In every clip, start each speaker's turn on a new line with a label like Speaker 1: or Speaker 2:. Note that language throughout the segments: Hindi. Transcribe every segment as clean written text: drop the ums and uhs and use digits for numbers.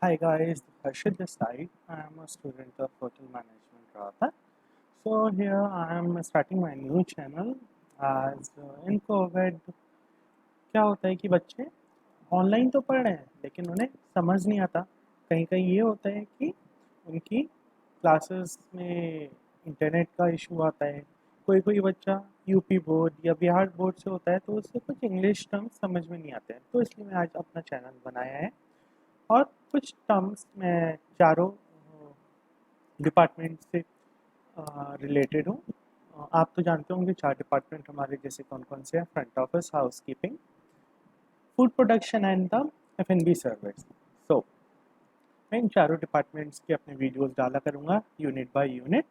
Speaker 1: Hi guys, Harshit this side. I am a student of Hotel Management Radha. So here I am starting my new channel as in COVID क्या होता है कि बच्चे ऑनलाइन तो पढ़ रहे हैं लेकिन उन्हें समझ नहीं आता। कहीं कहीं ये होता है कि उनकी क्लासेस में इंटरनेट का इशू आता है। कोई कोई बच्चा यूपी बोर्ड या बिहार बोर्ड से होता है तो उससे कुछ इंग्लिश टर्म्स समझ में नहीं आते हैं, तो इसलिए मैं आज अपना चैनल बनाया है। और कुछ टर्म्स मैं चारों डिपार्टमेंट से रिलेटेड हूँ। आप तो जानते होंगे चार डिपार्टमेंट हमारे जैसे कौन कौन से हैं: front office, house keeping, food production and the F&B service. सो मैं इन चारों डिपार्टमेंट्स के अपने वीडियोस डाला करूँगा यूनिट बाय यूनिट।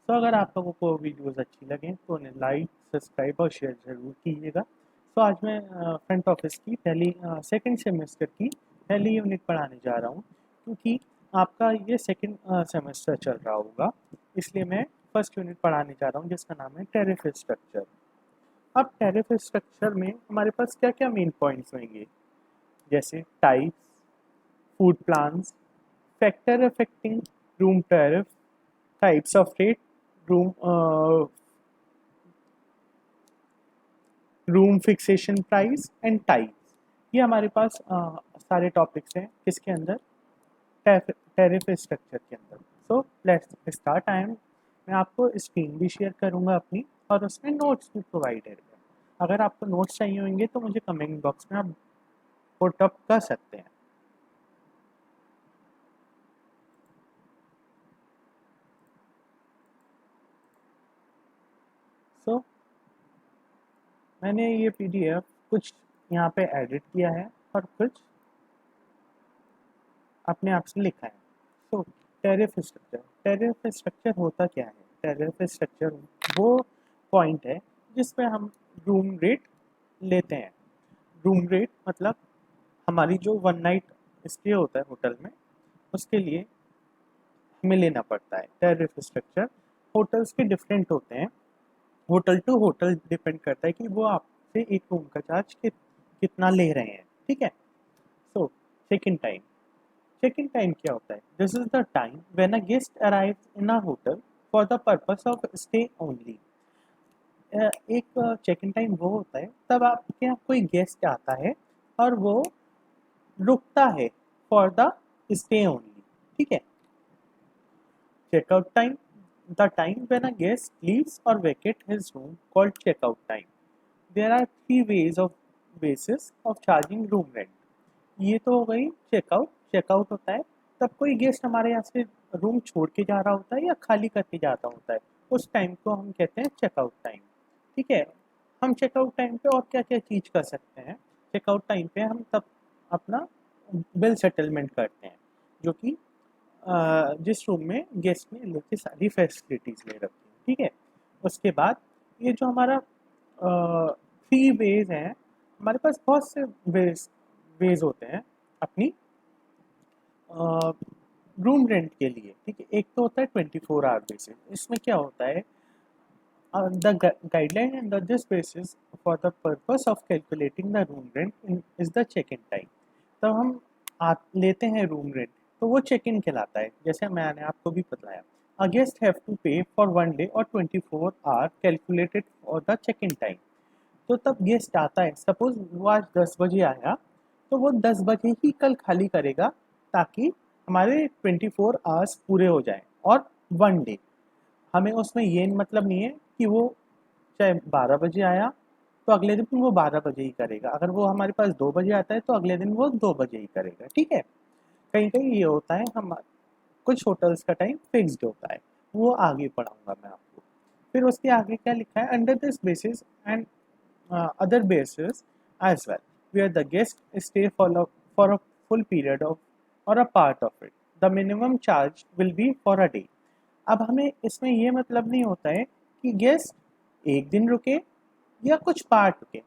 Speaker 1: तो अगर आप लोगों को वीडियोस अच्छी लगें तो उन्हें लाइक, सब्सक्राइब और शेयर ज़रूर कीजिएगा। तो आज मैं फ्रंट ऑफिस की पहली सेकंड सेमेस्टर की पहली यूनिट पढ़ाने जा रहा हूँ, क्योंकि आपका ये सेकंड सेमेस्टर चल रहा होगा, इसलिए मैं फर्स्ट यूनिट पढ़ाने जा रहा हूँ जिसका नाम है टैरिफ स्ट्रक्चर। अब टैरिफ स्ट्रक्चर में हमारे पास क्या क्या मेन पॉइंट्स होंगे, जैसे types, food plans, factor affecting room tariff, types of rate, room room fixation price and types. ये हमारे पास सारे टॉपिक्स हैं किसके अंदर, टैरिफ स्ट्रक्चर के अंदर। So let's start. मैं आपको स्क्रीन भी शेयर करूंगा अपनी, और उसमें नोट्स भी प्रोवाइडेड है। अगर आपको नोट्स चाहिए होंगे तो मुझे कमेंट बॉक्स में आप पुट अप कर सकते हैं। सो मैंने ये पीडीएफ कुछ यहाँ पे एडिट किया है और कुछ अपने आप से लिखा है। तो टैरिफ स्ट्रक्चर होता क्या है? टैरिफ स्ट्रक्चर वो पॉइंट है जिसपे हम रूम रेट लेते हैं। रूम रेट मतलब हमारी जो वन नाइट स्टे होता है होटल में, उसके लिए हमें लेना पड़ता है टैरिफ स्ट्रक्चर। होटल्स के डिफरेंट होते हैं, होटल टू होटल डिपेंड करता है कि वो आपसे एक रूम का चार्ज कितना ले रहे हैं। ठीक है। So check in time. Check in time क्या होता है? This is the time when a guest arrives in a hotel for the purpose of stay only. एक चेक इन टाइम वो होता है तब आपके यहाँ कोई गेस्ट आता है और वो रुकता है फॉर द स्टे ओनली। ठीक है। Checkout time, the time when a guest leaves और vacate his room called checkout time. There are three ways of basis of charging room rent. ये तो हो गई चेकआउट। चेकआउट होता है तब कोई गेस्ट हमारे यहाँ से रूम छोड़ के जा रहा होता है या खाली करके जाता होता है, उस टाइम को हम कहते हैं चेकआउट टाइम। ठीक है। हम चेकआउट टाइम पे और क्या क्या चीज़ कर सकते हैं? चेकआउट टाइम पे हम तब अपना बिल सेटलमेंट करते हैं, जो कि जिस रूम में गेस्ट ने लेके सारी फैसिलिटीज़ ले रखी हैं। ठीक है। उसके बाद ये जो हमारा थ्री वेज हैं, हमारे पास बहुत से वेज होते हैं अपनी रूम रेंट के लिए। ठीक है। एक तो होता है 24 आवर बेसिस। इसमें क्या होता है, the guideline under this basis for the purpose of calculating the room rent is the check-in time। तब हम लेते हैं रूम रेंट तो वो चेक इन कहलाता है, जैसे मैंने आपको भी बताया। A guest have to pay for one day और 24 hour calculated for the check in time. तो तब गेस्ट आता है, सपोज वो आज 10 बजे आया, तो वो 10 बजे ही कल खाली करेगा, ताकि हमारे 24 आवर्स पूरे हो जाएं। और वन डे, हमें उसमें ये मतलब नहीं है कि वो चाहे 12 बजे आया तो अगले दिन वो 12 बजे ही करेगा, अगर वो हमारे पास 2 बजे आता है तो अगले दिन वो 2 बजे ही करेगा। ठीक है। कहीं कहीं ये होता है, हम कुछ होटल्स का टाइम फिक्स्ड होता है, वो आगे पढ़ाऊंगा मैं आपको। फिर उसके आगे क्या लिखा है, under this basis and other bases as well, where the guest stay for a full period of or a part of it. The minimum charge will be for a day. अब हमें इसमें ये मतलब नहीं होता है कि गेस्ट एक दिन रुके या कुछ पार्ट रुके।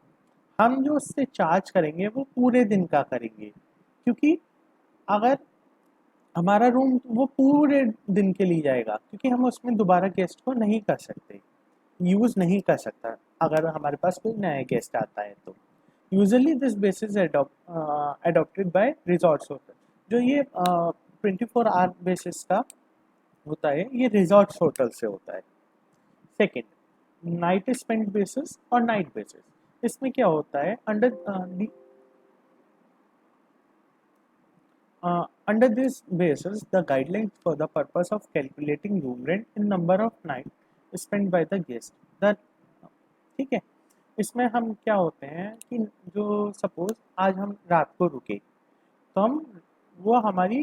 Speaker 1: हम जो उससे चार्ज करेंगे वो पूरे दिन का करेंगे, क्योंकि अगर हमारा रूम वो पूरे दिन के लिए जाएगा, क्योंकि हम उसमें दोबारा गेस्ट को नहीं कर सकते, यूज़ नहीं कर सकता अगर हमारे पास कोई नया गेस्ट आता है तो। Usually this basis adopted by resorts hotel. जो ये 24 आवर बेसिस का होता है ये रिजॉर्ट होटल से होता है। सेकेंड, नाइट स्पेंड बेसिस और नाइट बेसिस। इसमें क्या होता है, under this basis, the guidelines for the purpose of calculating room rent in number of nights spent by the guest. The ठीक है, इसमें हम क्या होते हैं कि जो सपोज आज हम रात को रुके तो हम वो हमारी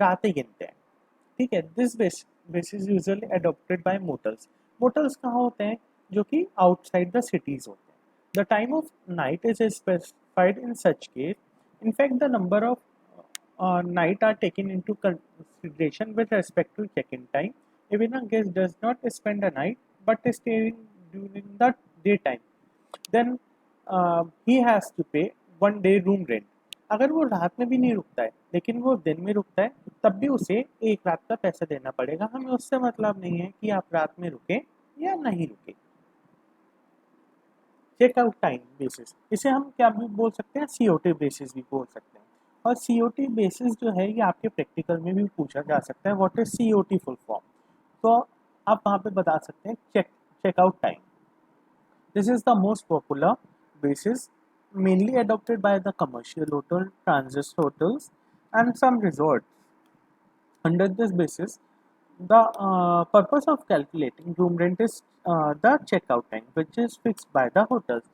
Speaker 1: रातें गिनते हैं। ठीक है, this basis usually adopted by motels. Motels कहाँ होते हैं, जो कि आउटसाइड द सिटीज होते हैं। The time of night is specified in such case. In fact, the number of night are taken into consideration with respect to check-in time. Even a guest does not spend a night but staying during the daytime, then he has to pay 1 day room rent. अगर वो रात में भी नहीं रुकता है लेकिन वो दिन में रुकता है तब भी उसे एक रात का पैसा देना पड़ेगा। हमें उससे मतलब नहीं है कि आप रात में रुके या नहीं रुके। चेकआउट टाइम बेसिस, इसे हम क्या भी बोल सकते हैं, सीओटी बेसिस भी बोल सकते हैं। और सीओटी बेसिस जो है ये आपके प्रैक्टिकल में भी पूछा जा सकता है, what is COT full form. तो आप वहाँ पे बता सकते हैं checkout time. This is the most popular basis mainly adopted by the commercial hotel, transit hotels, and some resorts. Under this basis, the purpose of calculating room rent is the checkout time, which is fixed by the hotels.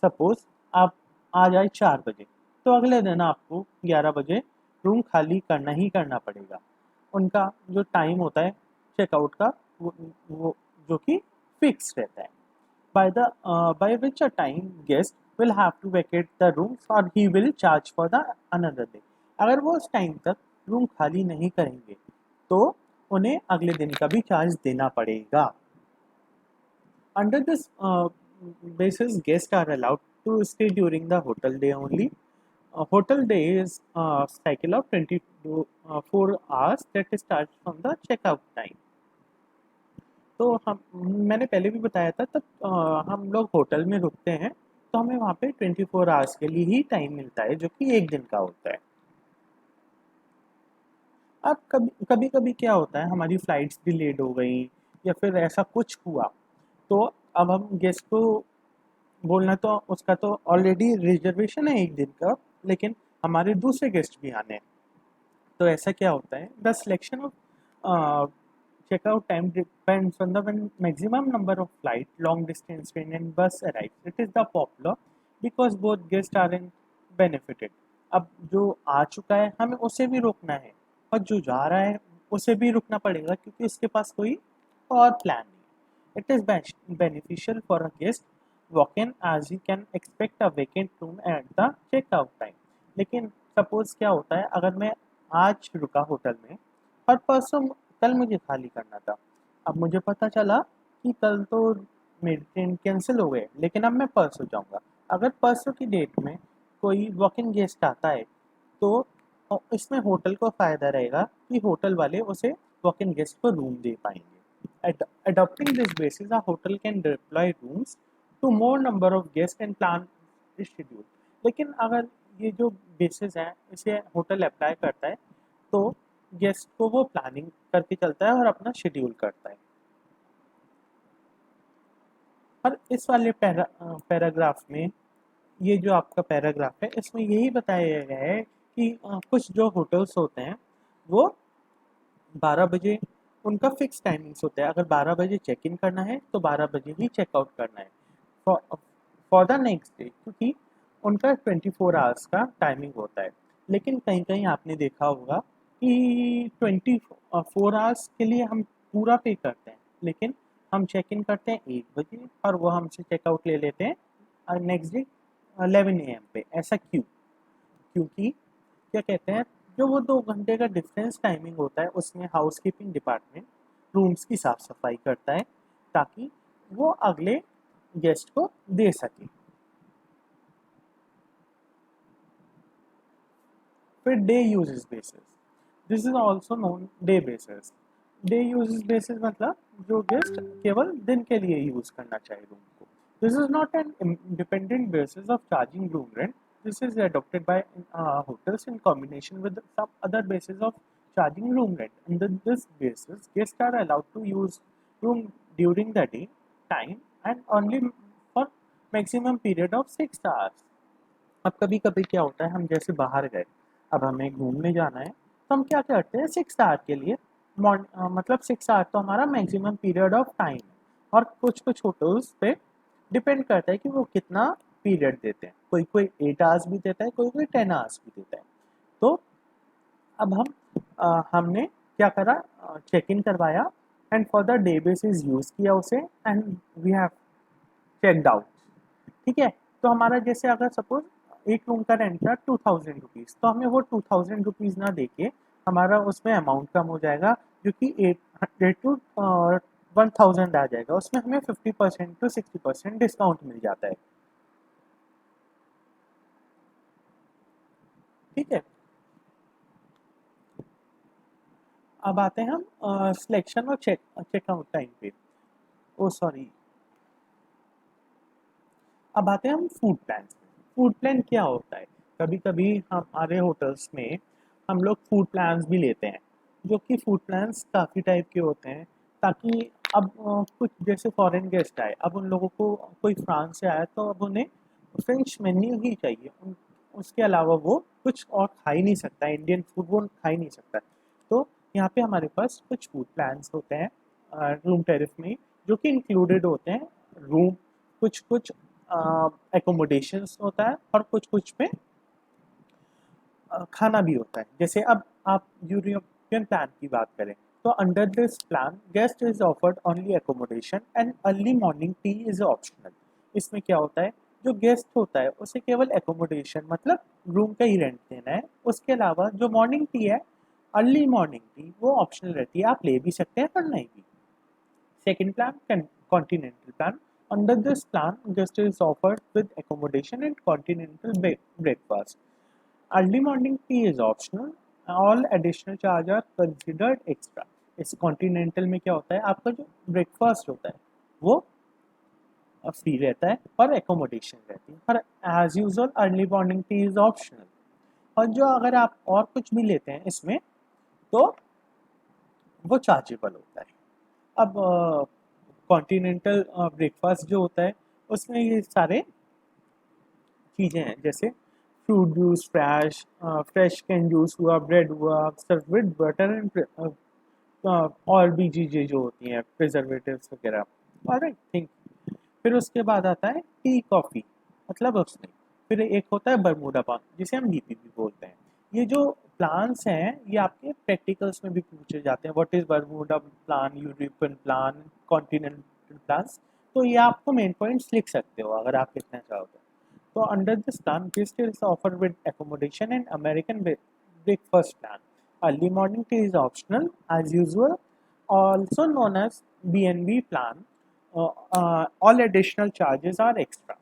Speaker 1: Suppose आप आ जाए 4 बजे, तो अगले दिन आपको 11 बजे रूम खाली करना ही करना पड़ेगा। उनका जो टाइम होता है चेकआउट का वो जो कि फिक्स रहता है। By which a time guest will have to vacate the rooms or he will charge for the another day. अगर वो उस टाइम तक रूम खाली नहीं करेंगे तो उन्हें अगले दिन का भी चार्ज देना पड़ेगा। Under this basis, guests are allowed to stay during the hotel day only. Hotel day is a cycle of 24 hours that starts from the checkout time. तो हम मैंने पहले भी बताया था तब हम लोग होटल में रुकते हैं तो हमें वहाँ पे 24 आवर्स के लिए ही टाइम मिलता है जो कि एक दिन का होता है। अब कभी कभी क्या होता है, हमारी फ्लाइट्स डिलेड हो गई या फिर ऐसा कुछ हुआ तो अब हम गेस्ट को बोलना तो उसका तो ऑलरेडी रिजर्वेशन है एक दिन का, लेकिन हमारे दूसरे गेस्ट भी आने हैं। तो ऐसा क्या होता है, the selection of checkout time depends on the maximum number of flight, long distance train and bus arrives. It is the popular because both guests are in benefited. अब जो आ चुका है हमें उसे भी रोकना है और जो जा रहा है उसे भी रुकना पड़ेगा क्योंकि उसके पास कोई और प्लान नहीं। It is beneficial for a guest walk in as he can expect a vacant room at the checkout time. लेकिन सपोज क्या होता है, अगर मैं आज रुका होटल में और परसों कल मुझे खाली करना था, अब मुझे पता चला कि कल तो मेरी ट्रेन कैंसिल हो गई लेकिन अब मैं परसों जाऊंगा। अगर परसों की डेट में कोई वॉक इन गेस्ट आता है तो इसमें होटल को फ़ायदा रहेगा कि होटल वाले उसे वॉक इन गेस्ट को रूम दे पाएंगे। Adopting this basis, a hotel can deploy rooms to more number of guests and plan schedule. लेकिन अगर ये जो बेसिस है इसे होटल अप्लाई करता है तो गेस्ट को वो प्लानिंग करके चलता है और अपना शेड्यूल करता है। और इस वाले पैराग्राफ में ये जो आपका पैराग्राफ है इसमें यही बताया गया है कि कुछ जो होटल्स होते हैं वो 12 बजे उनका फिक्स टाइमिंग्स होता है। अगर 12 बजे चेक इन करना है तो 12 बजे ही चेकआउट करना है फॉर द नेक्स्ट डे, क्योंकि उनका 24 आवर्स का टाइमिंग होता है। लेकिन कहीं कहीं आपने देखा होगा कि 24 आवर्स के लिए हम पूरा पे करते हैं लेकिन हम चेक इन करते हैं 1 बजे और वो हमसे चेकआउट ले लेते हैं नेक्स्ट डे 11 AM पे। ऐसा क्यों? क्योंकि क्या कहते हैं, जो वो 2 घंटे का डिफरेंस टाइमिंग होता है उसमें हाउस कीपिंग डिपार्टमेंट रूम्स की साफ सफाई करता है ताकि वो अगले गेस्ट को दे सके। फिर day uses basis, this is also known day basis. Day uses basis मतलब जो गेस्ट केवल दिन के लिए यूज करना चाहिए रूम को। This is not an independent basis of charging room rent. This is adopted by hotels in combination with some other basis of charging room rent. Under this basis, guests are allowed to use room during the day time and only for maximum period of 6 hours. अब कभी कभी क्या होता है, हम जैसे बाहर गए, अब हमें घूमने जाना है, तो हम क्या करते हैं 6 आवर के लिए, मतलब 6 आवर तो हमारा मैक्सिमम पीरियड ऑफ टाइम है। और कुछ कुछ होटल्स पे डिपेंड करता है कि वो कितना पीरियड देते हैं, कोई कोई 8 आवर्स भी देता है, कोई कोई 10 आवर्स भी देता है। तो अब हमने क्या करा, चेक इन करवाया and for the day basis use किया उसे and we have checked out. ठीक है, तो हमारा जैसे अगर सपोज एक रूम का रेंट था 2000 रुपीज़, तो हमें वो 2000 रुपीज़ ना दे के हमारा उसमें अमाउंट कम हो जाएगा, जो कि 800 टू 1000 आ जाएगा। उसमें हमें 50% टू 60% डिस्काउंट मिल जाता है। ठीक है, अब आते हैं हम सिलेक्शन और चेकआउट टाइम पे। ओ सॉरी, अब आते हैं हम फूड प्लान। फूड प्लान क्या होता है, कभी कभी हमारे होटल्स में हम लोग फूड प्लान्स भी लेते हैं, जो कि फूड प्लान्स काफ़ी टाइप के होते हैं, ताकि अब कुछ जैसे फॉरेन गेस्ट आए, अब उन लोगों को, कोई फ्रांस से आया तो अब उन्हें फ्रेंच मेन्यू ही चाहिए, उसके अलावा वो कुछ और खा ही नहीं सकता, इंडियन फूड वो खा ही नहीं सकता। तो यहाँ पे हमारे पास कुछ फूड प्लान्स होते हैं रूम टेरिफ में, जो कि इंक्लूडेड होते हैं रूम, कुछ कुछ एकोमोडेशंस होता है और कुछ कुछ पे खाना भी होता है। जैसे अब आप यूरोपियन प्लान की बात करें, तो under this plan guest is offered only accommodation and early morning tea is optional. इसमें क्या होता है, जो गेस्ट होता है उसे केवल एकोमोडेशन मतलब रूम का ही रेंट देना है, उसके अलावा जो मॉर्निंग टी है, अर्ली मॉर्निंग टी, वो ऑप्शनल रहती है, आप ले भी सकते हैं पर नहीं भी। Second plan, continental plan. Under this plan, guest is offered with accommodation and continental breakfast. Early morning tea is optional. All additional charge are considered extra. इस कॉन्टिनेंटल में क्या होता है, आपका जो ब्रेकफास्ट होता है वो फ्री रहता है और एकोमोडेशन रहती है, पर as usual early morning tea is optional. और जो अगर आप और कुछ भी लेते हैं इसमें, तो वो चार्जेबल होता है। अब कॉन्टिनेंटल ब्रेकफास्ट जो होता है, उसमें ये सारे चीज़ें हैं, जैसे fruit juice, fresh can juice हुआ, ब्रेड हुआ, सर्व विद बटर एंड और भी चीज़ें जो होती हैं, प्रिजर्वेटिव्स वगैरह। और आई थिंक फिर उसके बाद आता है टी कॉफ़ी, मतलब उसमें फिर एक होता है बरमूडा पान, जिसे हम बीपीपी बोलते हैं। ये जो प्लान्स हैं, ये आपके प्रैक्टिकल्स में भी पूछे जाते हैं, what is Bermuda plan, European plan, continental plans. तो ये आपको मेन पॉइंट्स लिख सकते हो अगर आप लिखना चाहो तो। So under this plan, guest is offered with accommodation and American breakfast plan. Early morning tea is optional as usual, also known as B&B plan. All additional charges are extra.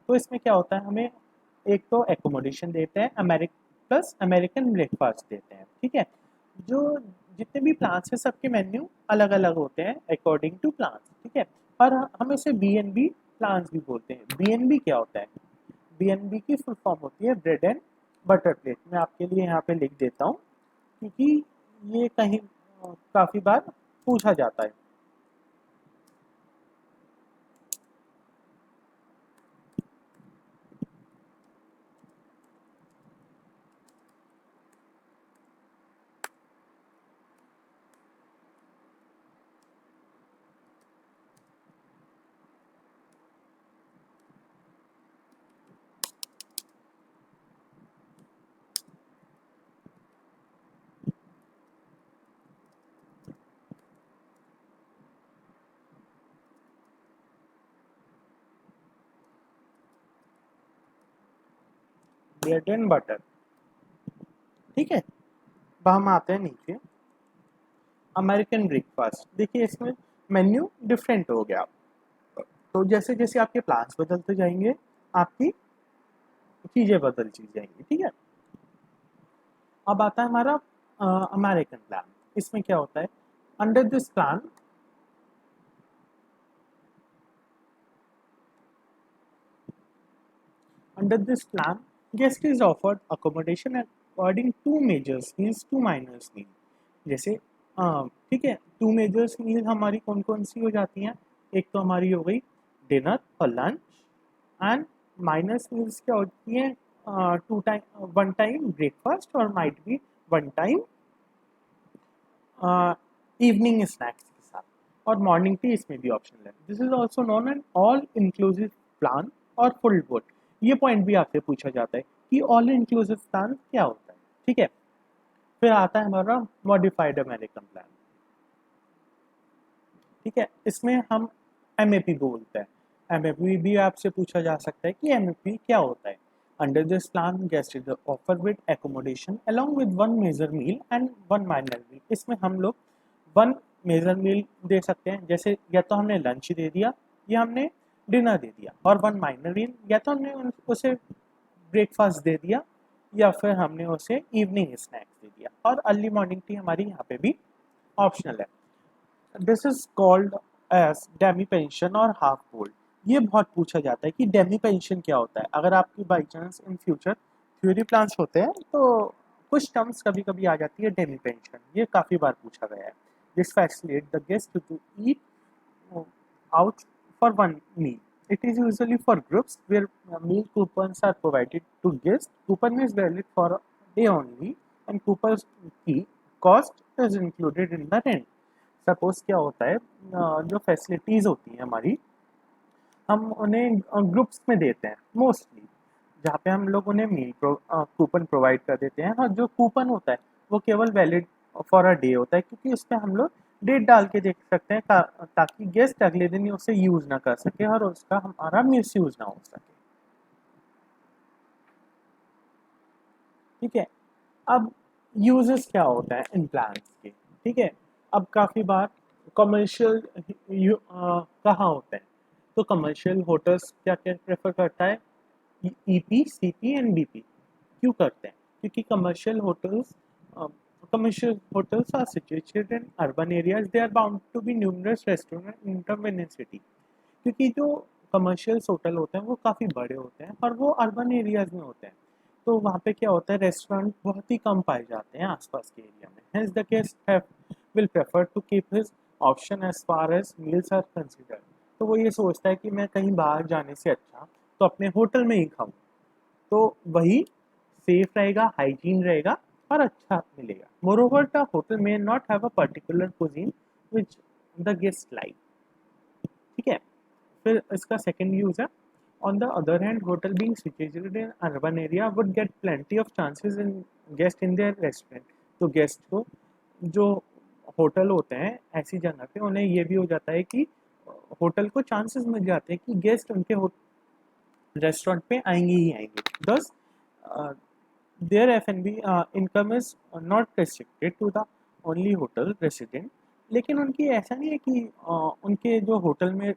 Speaker 1: तो इसमें क्या होता है, हमें एक तो एकोमोडेशन देते हैं, प्लस अमेरिकन ब्रेकफास्ट देते हैं। ठीक है, जो जितने भी प्लान्स हैं सबके मेन्यू अलग अलग होते हैं अकॉर्डिंग टू प्लान्स। ठीक है, पर हम इसे B&B प्लान्स भी बोलते हैं। B&B क्या होता है, बीएनबी की फुल फॉर्म होती है ब्रेड एंड बटर प्लेट। मैं आपके लिए यहाँ पे लिख देता हूँ, क्योंकि ये कहीं काफ़ी बार पूछा जाता है। Bread and butter. ठीक है, अब हम आते हैं नीचे अमेरिकन ब्रेकफास्ट। देखिए इसमें मेन्यू डिफरेंट हो गया, तो जैसे जैसे आपके प्लान्स बदलते जाएंगे, आपकी चीज़ें बदलती जाएंगी। ठीक है, अब आता है हमारा अमेरिकन प्लान। इसमें क्या होता है, under this plan Under this plan, guest is offered accommodation according to majors meals to minors meal. जैसे ठीक है, टू मेजर्स मील हमारी कौन कौन सी हो जाती हैं? एक तो हमारी हो गई डिनर और लंच, एंड माइनस मील्स क्या होती हैं? Two time, one time breakfast और might be one time evening snacks के साथ, और मॉर्निंग टी इसमें भी ऑप्शनल है। This is also non an all inclusive plan और फुल बोर्ड। ये पॉइंट भी आपसे पूछा जाता है कि ऑल इंक्लूसिव प्लान क्या होता है। ठीक है, फिर आता है हमारा मॉडिफाइड अमेरिकन प्लान। ठीक है, इसमें हम एमएपी बोलते हैं। एमएपी भी आपसे पूछा जा सकता है कि एमएपी क्या होता है। Under this plan guest is offer with accommodation along with one major meal and one minor meal. इसमें हम लोग वन मेजर मील दे सकते हैं, जैसे या तो हमने लंच दे दिया या हमने डिनर दे दिया, और वन माइनर मील या तो हमने उसे ब्रेकफास्ट दे दिया या फिर हमने उसे इवनिंग स्नैक्स दे दिया, और अर्ली मॉर्निंग टी हमारी यहाँ पे भी ऑप्शनल है। This is called as demi pension और हाफ बोल्ड। ये बहुत पूछा जाता है कि डेमी पेंशन क्या होता है। अगर आपकी by chance in future theory plans होते हैं तो कुछ टर्म्स कभी कभी आ जाती है डेमी पेंशन, ये काफ़ी बार पूछा गया है। This facilitate the guest to eat out for one meal. It is usually for groups where meal coupons are provided to guests. Coupon is valid for a day only, and coupons की cost is included in the rent. Suppose क्या होता है, जो फैसिलिटीज़ होती हैं हमारी, हम उन्हें ग्रुप्स में देते हैं मोस्टली, जहाँ पे हम लोग उन्हें मील कूपन प्रोवाइड कर देते हैं। और जो कूपन होता है वो केवल वैलिड फॉर अ डे होता है, क्योंकि उस पर हम लोग डेट डाल के देख सकते हैं ताकि गेस्ट अगले दिन उसे यूज़ ना कर सके और उसका हमारा मिस यूज़ ना हो सके। ठीक है, अब यूजेस क्या होता है इन प्लान्स के? ठीक है, अब काफ़ी बार कमर्शियल कहाँ होता है, तो कमर्शियल होटल्स क्या क्या प्रेफर करता है? EP, CP and BP. क्यों करते हैं? क्योंकि commercial hotels are situated in urban areas. They are bound to be numerous restaurants in the city. क्योंकि जो कमर्शियल होटल होते हैं वो काफ़ी बड़े होते हैं और वो अर्बन एरियाज में होते हैं, तो वहाँ पे क्या होता है, रेस्टोरेंट बहुत ही कम पाए जाते हैं आसपास के एरिया में। Hence the guest will prefer to keep his option as far as meals are considered. तो वो ये सोचता है कि मैं कहीं बाहर जाने से अच्छा तो अपने होटल में ही खाऊं, तो वही सेफ रहेगा, हाइजीन रहेगा और अच्छा मिलेगा। Moreover the hotel may not have a particular cuisine which the guest like. ठीक है, फिर इसका सेकंड यूज है, on the other hand hotel being situated in urban area would get plenty of chances in guest in their restaurant. तो गेस्ट को जो होटल होते हैं ऐसी जगह पे, उन्हें ये भी हो जाता है कि होटल को चांसेस मिल जाते हैं कि गेस्ट उनके रेस्टोरेंट पे आएंगे ही आएंगे। Thus there F&B income is not restricted to the only hotel resident. लेकिन उनकी ऐसा नहीं है कि उनके जो होटल में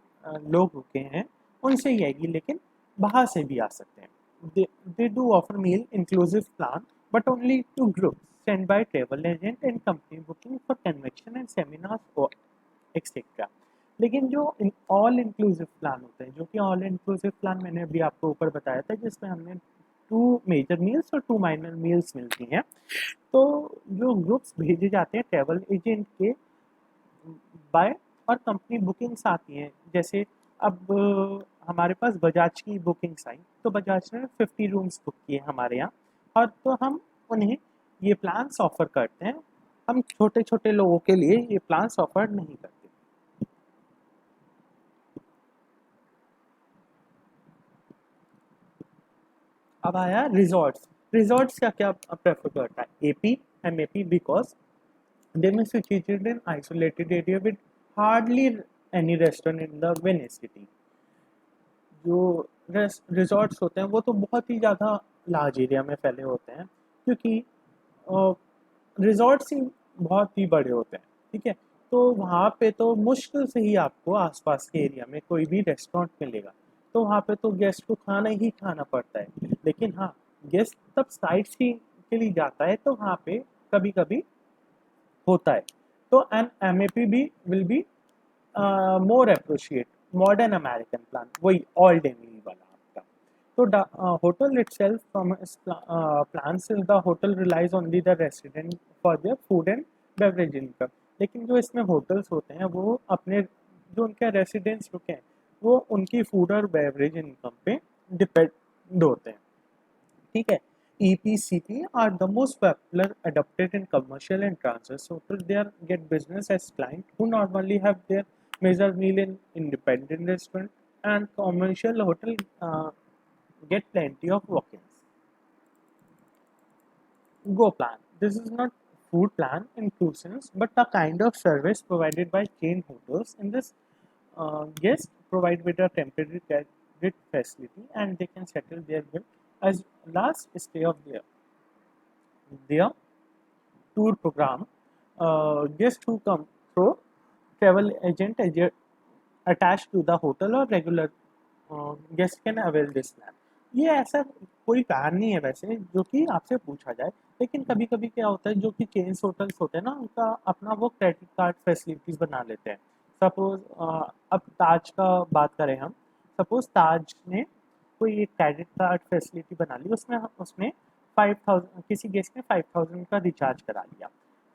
Speaker 1: लोग रुके हैं उनसे ही आएगी, लेकिन बाहर से भी आ सकते हैं। They do offer meal inclusive plan but only to group send by travel agent and company booking for convention and seminars etcetera. लेकिन जो ऑल इंक्लूसिव प्लान होते हैं, जो कि ऑल इंक्लूसिव प्लान मैंने अभी आपको ऊपर बताया था, जिसमें हमने टू मेजर मील्स और टू माइनर मील्स मिलती हैं, तो जो ग्रुप्स भेजे जाते हैं ट्रैवल एजेंट के बाय, और कंपनी बुकिंग्स आती हैं। जैसे अब हमारे पास बजाज की बुकिंग्स आई, तो बजाज ने 50 रूम्स बुक किए हमारे यहाँ, और तो हम उन्हें ये प्लान्स ऑफर करते हैं। हम छोटे छोटे लोगों के लिए ये प्लान्स ऑफर नहीं करते। अब आया रिजॉर्ट्स। रिजॉर्ट्स क्या क्या प्रेफर करता है? AP, MAP, because they may be situated in isolated area with hardly any restaurant in the Venice city. जो रिजॉर्ट्स होते हैं वो तो बहुत ही ज़्यादा लार्ज एरिया में फैले होते हैं, क्योंकि रिजॉर्ट्स ही बहुत ही बड़े होते हैं। ठीक है, तो वहाँ पे तो मुश्किल से ही आपको आसपास के एरिया में कोई भी रेस्टोरेंट मिलेगा, तो वहाँ पे तो गेस्ट को खाना ही खाना पड़ता है। लेकिन हाँ, गेस्ट तब साइट सीइंग के लिए जाता है तो वहाँ पे कभी कभी होता है। तो एन एमएपी भी will be more appropriate modern American plan, वही ऑल डे मील वाला आपका। तो hotel itself from its plans is the hotel relies only the resident for their food and beverage income. लेकिन जो इसमें होटल्स होते हैं वो अपने जो उनके रेसिडेंट्स रुके हैं वो उनकी फूड और बेवरेज इनकम पे डिपेंड होते हैं, ठीक है. EPCP are the most popular adopted in commercial and transit hotels. They are get business as client who normally have their major meal in independent restaurant, and commercial hotel get plenty of walk-ins. Go plan. This is not food plan inclusions, but a kind of service provided by chain hotels. In this, guests provide with a temporary credit facility, and they can settle their bill as last stay of their tour program. Guests who come through travel agent attached to the hotel or regular guest can avail this plan. ये ऐसा कोई प्लान नहीं है वैसे जो कि आपसे पूछा जाए, लेकिन कभी कभी क्या होता है जो कि चेन्स होटल्स होते हैं ना उनका अपना वो क्रेडिट कार्ड फैसिलिटीज बना लेते हैं. सपोज अब ताज का बात करें हम, सपोज ताज ने कोई एक क्रेडिट कार्ड फैसिलिटी बना ली, उसमें उसने 5000 किसी गेस्ट ने 5000 का रिचार्ज करा लिया,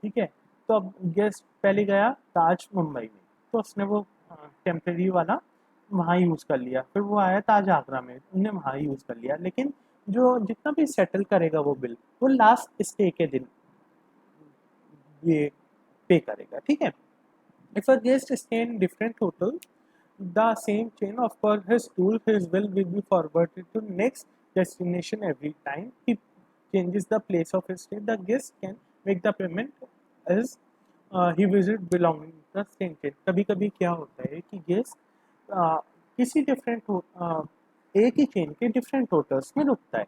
Speaker 1: ठीक है. तो अब गेस्ट पहले गया ताज मुंबई में, तो उसने वो टेम्परेरी वाला वहाँ यूज़ कर लिया, फिर वो आया ताज आगरा में, उनने वहाँ यूज़ कर लिया, लेकिन जो जितना भी सेटल करेगा वो बिल वो लास्ट स्टे के दिन ये पे करेगा, ठीक है. If a guest stay in different hotel the same chain, of course his tool his will be forwarded to next destination every time he changes the place of his stay. The guest can make the payment as he visit belonging to the same chain. कभी कभी क्या होता है कि गेस्ट किसी एक ही चेन के डिफरेंट होटल्स में रुकता है,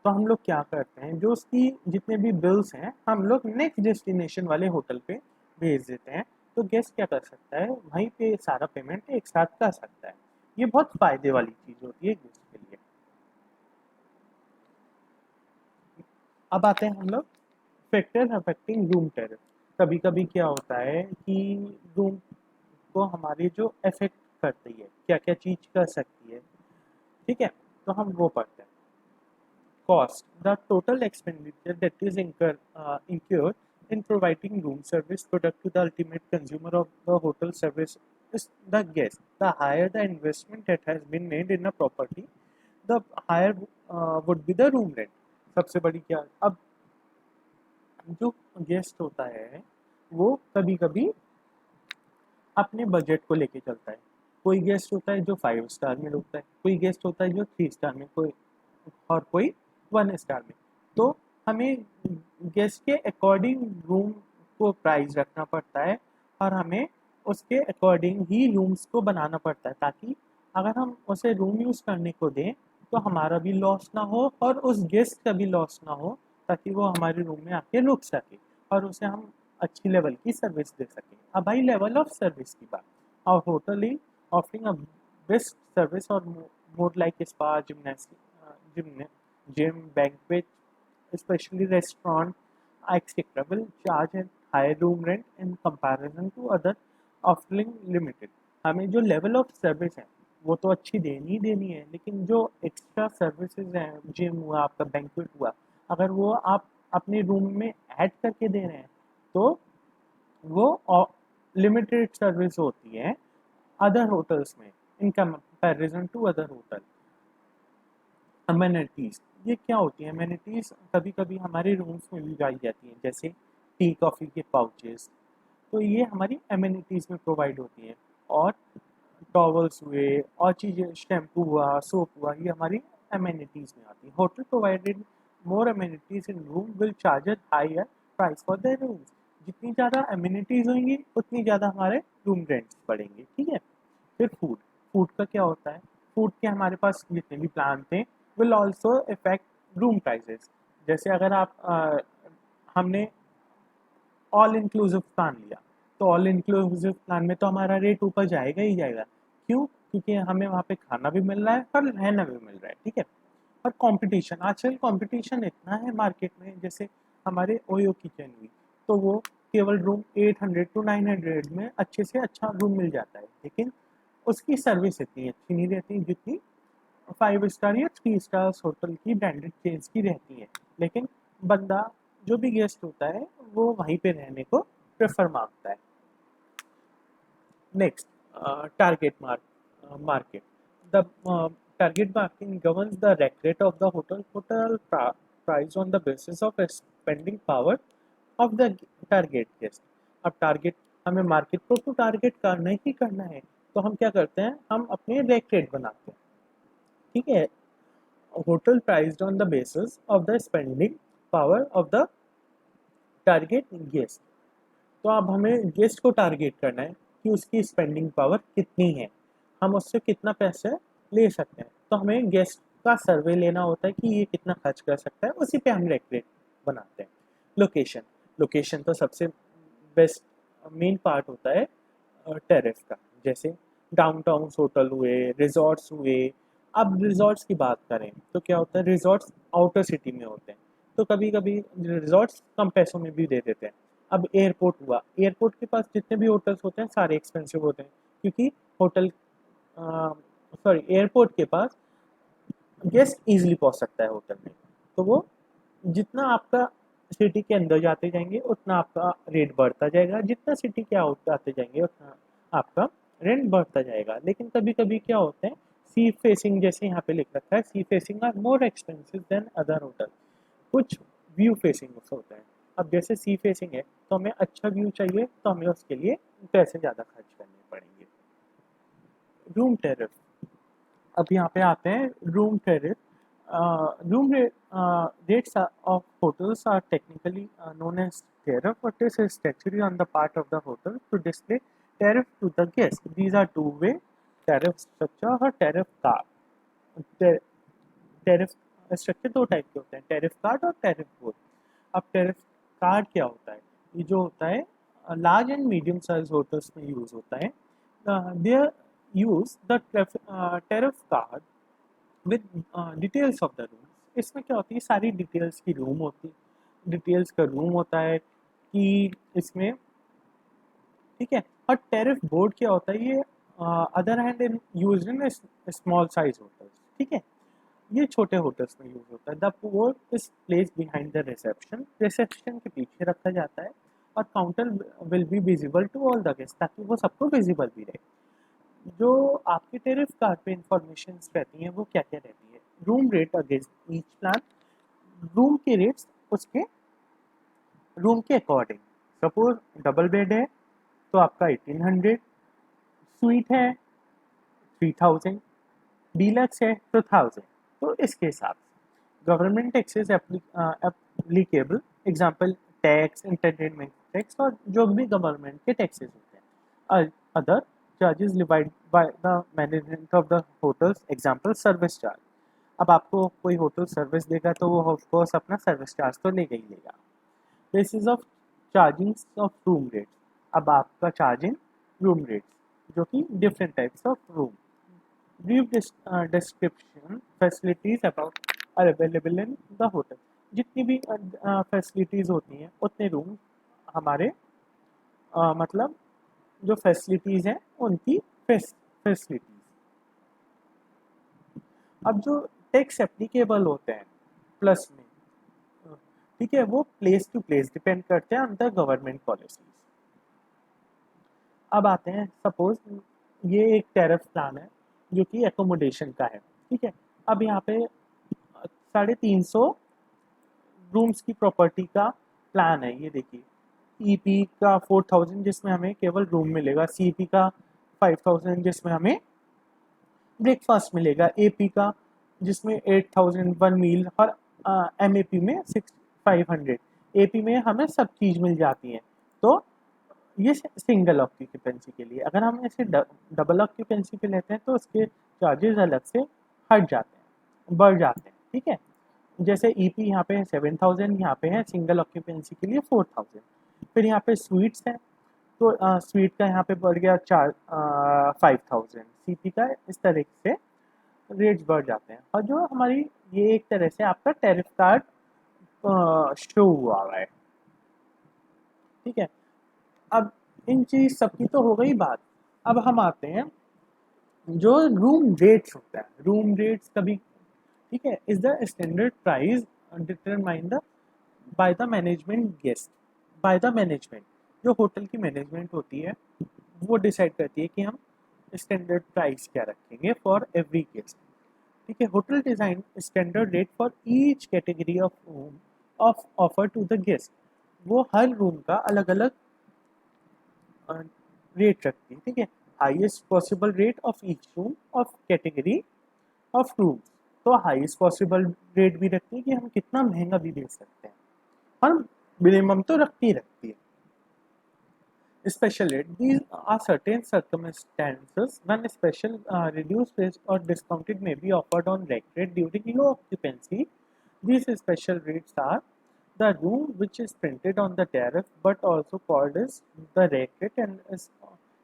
Speaker 1: तो हम लोग क्या करते हैं जो उसकी जितने भी बिल्स हैं हम लोग नेक्स्ट डेस्टिनेशन वाले होटल पे भेज देते हैं. तो गेस्ट क्या कर सकता है वहीं पे सारा पेमेंट एक साथ कर सकता है. ये बहुत फायदे वाली चीज होती है गेस्ट के लिए. अब आते हैं हम लोग फैक्टर अफेक्टिंग रूम टेरिफ. कभी कभी क्या होता है कि रूम को हमारी जो अफेक्ट करती है क्या क्या चीज कर सकती है, ठीक है. तो हम वो पढ़ते हैं. Cost: the total expenditure that is incurred in providing room service product to the ultimate consumer of the hotel service is the guest. The higher the investment that has been made in a property, the higher would be the room rent. सबसे बड़ी क्या, अब जो गेस्ट होता है वो कभी कभी अपने बजट को लेके चलता है. कोई गेस्ट होता है जो 5 स्टार में रुकता है, कोई गेस्ट होता है जो 3 स्टार में, कोई और कोई 1 स्टार में. तो हमें गेस्ट के अकॉर्डिंग रूम को प्राइस रखना पड़ता है और हमें उसके अकॉर्डिंग ही रूम्स को बनाना पड़ता है, ताकि अगर हम उसे रूम यूज़ करने को दें तो हमारा भी लॉस ना हो और उस गेस्ट का भी लॉस ना हो, ताकि वो हमारे रूम में आके रुक सके और उसे हम अच्छी लेवल की सर्विस दे सकें. अब आई लेवल ऑफ सर्विस की बात. और होटल ही ऑफरिंग अ बेस्ट सर्विस और more like spa, gym, banquet, especially restaurant, etc. will charge a higher room rent in comparison to other offering limited. हमें जो लेवल ऑफ सर्विस है वो तो अच्छी देनी ही देनी है, लेकिन जो एक्स्ट्रा सर्विसेज हैं, जिम हुआ, आपका बैंक्वेट हुआ, अगर वो आप अपने रूम में ऐड करके दे रहे हैं तो वो लिमिटेड सर्विस होती है अदर होटल्स में in comparison to other hotel. Amenities, ये क्या होती है अमेनिटीज़, कभी कभी हमारे रूम्स में भी पाई जाती हैं, जैसे टी कॉफ़ी के पाउचेस, तो ये हमारी अमेनिटीज़ में प्रोवाइड होती हैं. और टॉवल्स हुए और चीज़ें, शैम्पू हुआ, सोप हुआ, ये हमारी अमेनिटीज़ में आती है. Hotel provided more amenities in room will charge higher price for the rooms. जितनी ज़्यादा अमेनिटीज़ होंगी उतनी ज़्यादा हमारे रूम रेंट्स बढ़ेंगे, ठीक है. फिर फूड. फूड का क्या होता है, फूड के हमारे पास जितने भी प्लान थे will also effect room prices. जैसे अगर हमने ऑल इंक्लूसिव प्लान लिया, तो ऑल इंक्लूसिव प्लान में तो हमारा रेट ऊपर जाएगा ही जाएगा. क्यों? क्योंकि हमें वहाँ पे खाना भी मिल रहा है और रहना भी मिल रहा है, ठीक है. और कंपटीशन, आजकल कंपटीशन इतना है मार्केट में, जैसे हमारे ओयो किचन हुई, तो वो केवल रूम 800 टू 900 में अच्छे से अच्छा रूम मिल जाता है, लेकिन उसकी सर्विस इतनी अच्छी नहीं रहती जितनी 5 स्टार या 3 स्टार होटल की ब्रांडेड चेन्स की रहती है, लेकिन बंदा जो भी गेस्ट होता है वो वहीं पे रहने को प्रेफर मांगता है। Next, target market. The target market governs the rate of the hotel price on the basis of spending power of the target guest. अब टारगेट हमें मार्केट को तो टारगेट करना ही करना है, तो हम क्या करते हैं, हम अपने रेट बनाते हैं। ठीक है, hotel priced on the basis of the spending power of the target guest. तो अब हमें गेस्ट को टारगेट करना है कि उसकी स्पेंडिंग पावर कितनी है, हम उससे कितना पैसे ले सकते हैं। तो हमें गेस्ट का सर्वे लेना होता है कि ये कितना खर्च कर सकता है, उसी पे हम रेट बनाते हैं। लोकेशन, लोकेशन तो सबसे बेस्ट मेन पार्ट होता है टेरिफ का। जैसे डाउनटाउन होटल हुए, रिजॉर्ट्स हुए। अब रिजॉर्ट्स की बात करें तो क्या होता है, रिजॉर्ट्स आउटर सिटी में होते हैं, तो कभी कभी रिजॉर्ट्स कम पैसों में भी दे देते हैं। अब एयरपोर्ट हुआ, एयरपोर्ट के पास जितने भी होटल्स होते हैं सारे एक्सपेंसिव होते हैं, क्योंकि होटल एयरपोर्ट के पास गेस्ट इजीली पहुंच सकता है होटल में। तो वो जितना आपका सिटी के अंदर जाते जाएंगे उतना आपका रेट बढ़ता जाएगा, जितना सिटी के आउट आते जाएंगे उतना आपका रेंट बढ़ता जाएगा। लेकिन कभी कभी क्या होता है, सी फेसिंग, जैसे यहाँ पे लिख रखा है, sea facing are more expensive than other hotel. कुछ व्यू फेसिंग होता है। अब जैसे सी फेसिंग है तो हमें अच्छा व्यू चाहिए, तो हमें उसके लिए पैसे ज़्यादा खर्च करने पड़ेंगे। रूम टेरिफ, अब यहाँ पे आते हैं room tariff. Room rates of hotels are technically known as tariff, but is a statutory on the part of the hotel to display tariff to the guest. These are two-way tariff structure or tariff card. Tariff structure दो टाइप के होते हैं, टैरिफ कार्ड और टैरिफ बोर्ड। अब टैरिफ कार्ड क्या होता है, ये जो होता है large and medium size hotels में यूज होता है। There use the tariff card with details of the room. इसमें क्या होती है, सारी डिटेल्स की रूम होती, डिटेल्स का रूम होता है कि इसमें, ठीक है। और टैरिफ बोर्ड क्या होता है, ये other hand in use in small size hotels, ठीक है। ये छोटे होटल्स में यूज होता है। The board is place behind the reception, reception के पीछे रखा जाता है, और counter will be visible to all the guest, ताकि वो सबको विजिबल भी रहे। जो आपके टेरिफ कार्ड पे इंफॉर्मेशन रहती हैं वो क्या क्या रहती है, room rate against each plan, room के रेट्स उसके रूम के अकॉर्डिंग। सपोज डबल बेड है तो आपका 1800, स्वीट है 3000, डीलक्स है तो 1000। तो इसके हिसाब से government taxes applicable, example tax, entertainment tax, और जो भी गवर्नमेंट के टैक्सेस होते हैं। Other charges levied by the management of the hotels, example service charge. अब आपको कोई होटल सर्विस देगा तो वो ऑफकोर्स अपना सर्विस चार्ज तो लेगा ही लेगा। Basis of charging of room rates, अब आपका चार्जिंग रूम रेट्स जो कि different types of room. brief description facilities about are available in the hotel। जितनी भी फैसिलिटीज़ होती हैं उतने रूम हमारे मतलब जो फैसिलिटीज़ हैं उनकी फैसिलिटीज़। अब जो टैक्स एप्लीकेबल होते हैं प्लस में, ठीक है, वो प्लेस टू प्लेस डिपेंड करते हैं अंडर गवर्नमेंट पॉलिसीज। अब आते हैं, सपोज ये एक टैरिफ प्लान है जो कि एकोमोडेशन का है, ठीक है। अब यहाँ पे 350 रूम्स की प्रॉपर्टी का प्लान है, ये देखिए। ईपी का 4000 जिसमें हमें केवल रूम मिलेगा, सीपी का 5000 जिसमें हमें ब्रेकफास्ट मिलेगा, एपी का जिसमें 8000 वन मील, और एमएपी में 6500। एपी में हमें सब चीज़ मिल जाती है। तो ये सिंगल ऑक्यूपेंसी के लिए। अगर हम इसे डबल ऑक्यूपेंसी पे लेते हैं तो उसके चार्जेस अलग से हट जाते हैं, बढ़ जाते हैं, ठीक है। जैसे ईपी यहाँ पे है 7000, यहाँ पे है सिंगल ऑक्यूपेंसी के लिए 4000। फिर यहाँ पे स्वीट्स है तो स्वीट का यहाँ पे बढ़ गया 5000, सीपी का, इस तरह से रेट्स बढ़ जाते हैं। और जो हमारी ये एक तरह से आपका टैरिफ कार्ड शो हुआ है, ठीक है। अब इन चीज सबकी तो हो गई बात। अब हम आते हैं जो रूम रेट्स होता है, रूम रेट्स कभी, ठीक है, is the standard price determine the by the management guest, by the management, जो होटल की मैनेजमेंट होती है वो डिसाइड करती है कि हम स्टैंडर्ड प्राइस क्या रखेंगे फॉर एवरी गेस्ट। ठीक है, hotel design standard rate for each category of room of offer to the guest, वो हर रूम का अलग अलग रेट रखती है। ठीक है, highest possible rate of each room of category of room, तो हाईएस्ट पॉसिबल रेट भी रखती है कि हम कितना महंगा भी दे सकते हैं, और मिनिमम तो रखती ही रखती है। Special rate. These are certain circumstances when special reduced rates or discounted may be offered on rack rate during low occupancy. These special rates are the room which is printed on the tariff but also called as the rack rate and is